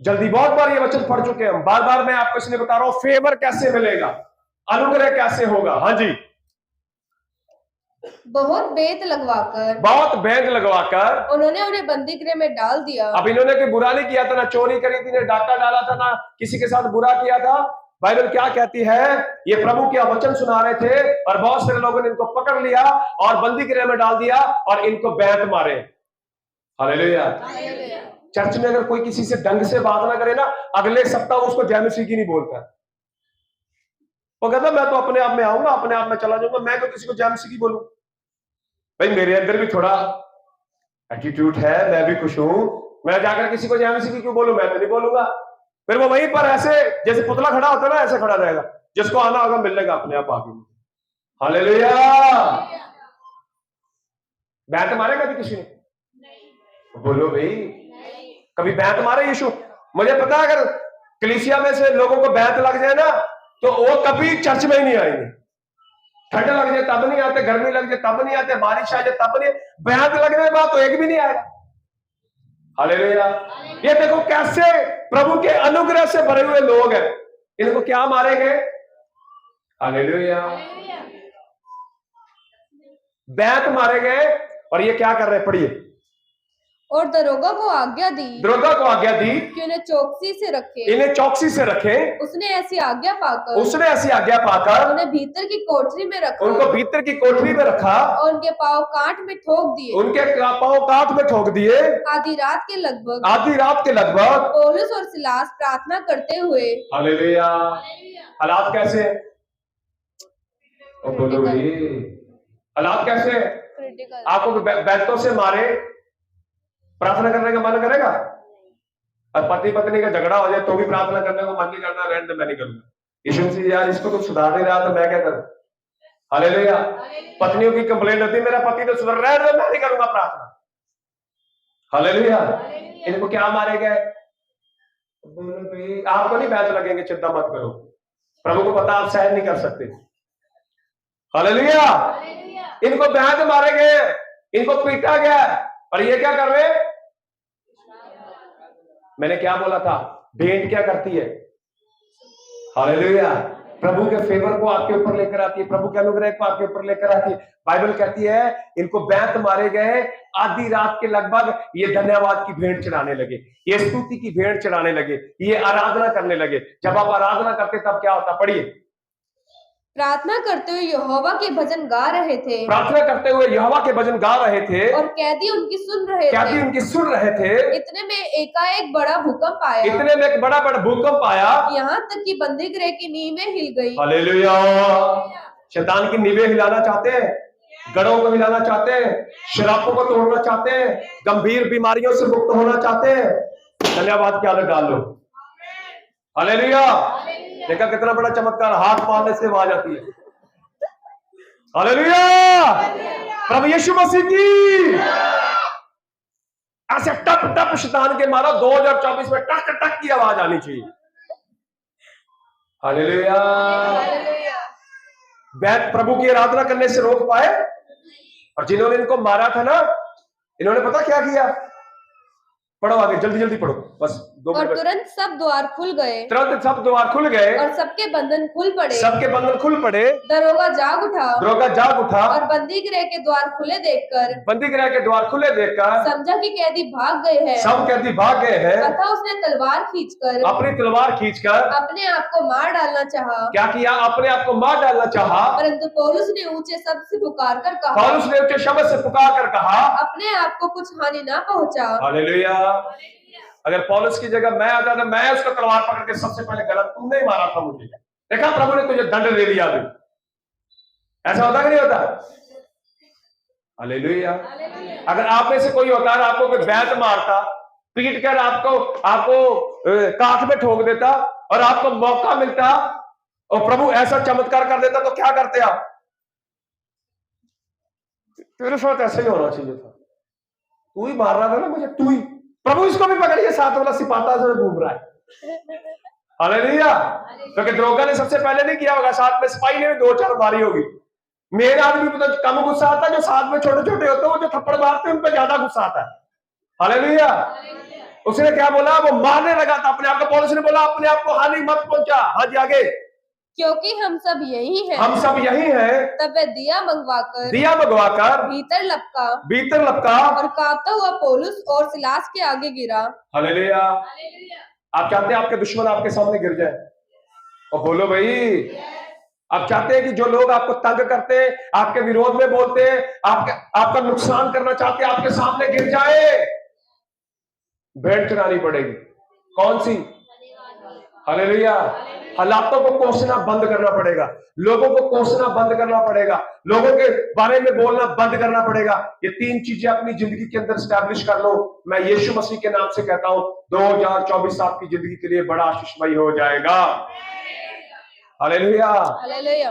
S1: जल्दी। बहुत बार ये वचन पढ़ चुके हैं हम, बार बार मैं आपको इसलिए बता रहा हूं फेवर कैसे मिलेगा, अनुग्रह कैसे होगा। हाँ जी।
S2: बहुत बेत लगवाकर उन्होंने उन्हें बंदी गृह में डाल दिया।
S1: अब इन्होंने कोई बुरा नहीं किया था, ना चोरी करी थी, ना डाका डाला था, ना किसी के साथ बुरा किया था। बाइबल क्या कहती है? ये प्रभु के वचन सुना रहे थे और बहुत सारे लोगों ने इनको पकड़ लिया और बंदी गृह में डाल दिया और इनको बैत मारे। हालेलुया। चर्च में अगर कोई किसी से ढंग से बात ना करे ना, अगले सप्ताह उसको जय मसीह की नहीं बोलता। वो कहता मैं तो अपने आप में आऊंगा, अपने आप में चला जाऊंगा, मैं तो किसी को जय मसीह की बोलूं। भाई मेरे अंदर भी थोड़ा एटीट्यूड है, मैं भी खुश हूं, मैं जाकर किसी को जय मसीह की क्यों बोलूं? मैं तो नहीं बोलूंगा। फिर वो वहीं पर ऐसे जैसे पुतला खड़ा होता है ना, ऐसे खड़ा रहेगा, जिसको आना होगा मिल लेगा अपने आप आगे। हालेलुया। बैत मारेगा भी किसी ने? बोलो भाई, कभी बैत मारे यीशु? मुझे पता है अगर कलीसिया में से लोगों को बैत लग जाए ना तो वो कभी चर्च में ही नहीं आएंगे। ठंड लग जाए तब नहीं आते, गर्मी लग जाए तब नहीं आते, बारिश आ जाए तब नहीं, बैत लगने के बाद तो एक भी नहीं आएगा। हालेलुया। ये देखो कैसे प्रभु के अनुग्रह से भरे हुए लोग हैं, इनको क्या मारेंगे? हालेलुया। बैंत मारे गए और ये क्या कर रहे हैं? पढ़िए।
S2: और दरोगा को आज्ञा दी,
S1: दरोगा को आज्ञा दी
S2: कि उन्हें चौकसी से रखे,
S1: इन्हें चौकसी से रखें।
S2: उसने ऐसी आज्ञा पाकर
S1: उन्हें
S2: भीतर की कोठरी में रखा,
S1: उनको भीतर की कोठरी में रखा
S2: और उनके पांव काट में ठोक दिए, आधी रात के लगभग पौलुस और सिलास प्रार्थना करते हुए।
S1: हालेलुया। हालात कैसे? बोलो भाई, हालात कैसे? आपको बैंतों से मारे, प्रार्थना करने का मन करेगा? और पति पत्नी का झगड़ा हो जाए तो भी प्रार्थना करने को मन नहीं करना, रहने दे, मैं नहीं करूंगा। यीशु मसीह यार इसको तो सुधार नहीं रहा तो मैं क्या करूं? हालेलुया। पत्नियों की कंप्लेंट होती है, मेरा पति तो सुधर रहा है, मैं नहीं करूंगा प्रार्थना। हालेलुया। इनको क्या मारे गए? आपको नहीं बैच लगेंगे, चिंता मत करो, प्रभु को पता आप सहन नहीं कर सकते। हालेलुया। इनको बैंत मारे गए, इनको पीटा गया, और ये क्या कर रहे? मैंने क्या बोला था? भेंट क्या करती है? हालेलुया। प्रभु के फेवर को आपके ऊपर लेकर आती है, प्रभु के अनुग्रह को आपके ऊपर लेकर आती है। बाइबल कहती है इनको बैंत मारे गए, आधी रात के लगभग ये धन्यवाद की भेंट चढ़ाने लगे, ये स्तुति की भेंट चढ़ाने लगे, ये आराधना करने लगे। जब आप आराधना करते तब क्या होता? पढ़िए।
S2: प्रार्थना करते हुए यहोवा के भजन गा रहे थे, और कैदी उनकी सुन रहे थे। इतने में एकाएक बड़ा भूकंप आया, यहाँ तक कि बंदी गृह की नींवें हिल गई।
S1: हालेलुया। शैतान की नींवें हिलाना चाहते हैं, गढ़ों को हिलाना चाहते हैं, शराबों को तोड़ना चाहते हैं, गंभीर बीमारियों से मुक्त होना चाहते हैं। धन्यवाद की आदत डाल लो। हालेलुया। देखा कितना बड़ा चमत्कार, हाथ मारने से आवाज आती है। हालेलुया। प्रभु यीशु मसीह की। ऐसे टप टप शैतान के मारो 2024 में टक टक की आवाज आनी चाहिए। हालेलुया। बैत प्रभु की आराधना करने से रोक पाए, और जिन्होंने इनको मारा था ना, इन्होंने पता क्या किया? पढ़ो आगे, जल्दी जल्दी पढ़ो, बस 2 मिनट।
S2: और तुरंत सब द्वार खुल गए,
S1: और
S2: सबके बंधन खुल पड़े।
S1: दरोगा
S2: जाग उठा, और बंदी गृह के द्वार खुले देखकर समझा कि कैदी भाग गए हैं। अतः उसने अपनी तलवार खींचकर अपने आप को मार डालना चाहा।
S1: क्या किया? अपने आप को मार डालना चाहा।
S2: परंतु पौलुस ने ऊंचे शब्द से पुकार कर कहा, अपने आप को कुछ हानि ना पहुंचा।
S1: हालेलुया। अगर पौलुस की जगह मैं आ जाता, मैं उसका तलवार पकड़ के सबसे पहले गलत तूने ही मारा था मुझे, देखा प्रभु ने तुझे दंड दे दिया। ऐसा होता कि नहीं होता? हालेलुया। अगर आप में से कोई होता है आपको कोई बैंत मारता, पीट कर आपको काट में ठोक देता, और आपको मौका मिलता और प्रभु ऐसा चमत्कार कर देता, तो क्या करते आप? तेरे साथ ऐसा ही होना चाहिए था, तू ही मार रहा था ना मुझे, तू ही। प्रभु इसको भी पकड़िए, साथ वाला सिपाटा से घूम रहा है। हालेलुया। क्योंकि दरोगा ने सबसे पहले नहीं किया होगा, साथ में सिपाही ने 2-4 मारी होगी। मेन आदमी पे तो कम गुस्सा आता है, जो साथ में छोटे छोटे होते हैं वो जो थप्पड़ मारते हैं उन पर ज्यादा गुस्सा आता है। हालेलुया। उसने क्या बोला? वो मारने लगा था अपने आप को। पौलुस ने बोला अपने आप को हानि मत पहुंचा। हाँ जी आगे।
S2: क्योंकि हम सब यही हैं। तब वह दिया मंगवाकर भीतर लपका और कांपता हुआ पौलुस और सिलास के आगे गिरा।
S1: हालेलुया। आप चाहते हैं आपके दुश्मन आपके सामने गिर जाए? और बोलो भाई, आप चाहते हैं कि जो लोग आपको तंग करते हैं, आपके विरोध में बोलते हैं, आपका नुकसान करना चाहते हैं, आपके सामने गिर जाए? भेंट चढ़ानी पड़ेगी। कौन सी? हालेलुया। हालातों को कोसना बंद करना पड़ेगा, लोगों को कोसना बंद करना पड़ेगा, लोगों के बारे में बोलना बंद करना पड़ेगा। ये 3 चीजें अपनी जिंदगी के अंदर स्टैब्लिश कर लो। मैं यीशु मसीह के नाम से कहता हूं 2024 आपकी जिंदगी के लिए बड़ा आशीषमय हो जाएगा। हालेलुया।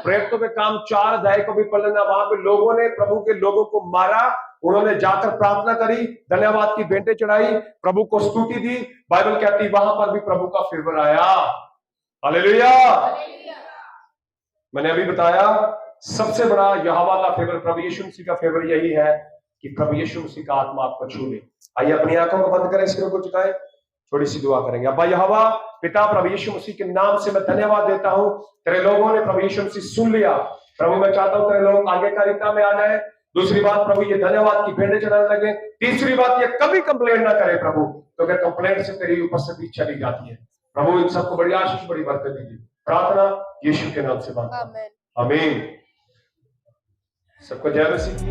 S1: प्रेरितों के काम 4 अध्याय को भी पढ़ लेना। वहां पे लोगों ने प्रभु के लोगों को मारा, उन्होंने जाकर प्रार्थना करी, धन्यवाद की भेंटें चढ़ाई, प्रभु को स्तुति दी। बाइबल कहती वहां पर भी प्रभु का फेवर आया। हालेलुया। मैंने अभी बताया सबसे बड़ा यहोवा का फेवर, प्रभु यीशु मसीह का फेवर यही है कि प्रभु यीशु मसीह का आत्मा आपको छू ले। आइए अपनी आंखों को बंद करें, सिरों को झुकाएं, थोड़ी सी दुआ करेंगे। अब्बा यहोवा पिता प्रभु यीशु मसीह के नाम से मैं धन्यवाद देता हूँ, तेरे लोगों ने प्रभु यीशु मसीह सुन लिया। प्रभु मैं चाहता हूँ तेरे लोग आज्ञाकारिता में आ जाए। दूसरी बात प्रभु ये धन्यवाद की भेंटें चढ़ाने लगे। तीसरी बात ये कभी कंप्लेंट ना करे प्रभु, क्योंकि कंप्लेंट से तेरी उपस्थिति चली जाती है। प्रभु इन सबको बड़ी आशीष बड़ी बरकत दीजिए, प्रार्थना यीशु के नाम से मांगता हूं, आमीन। सबको जय मसीह की।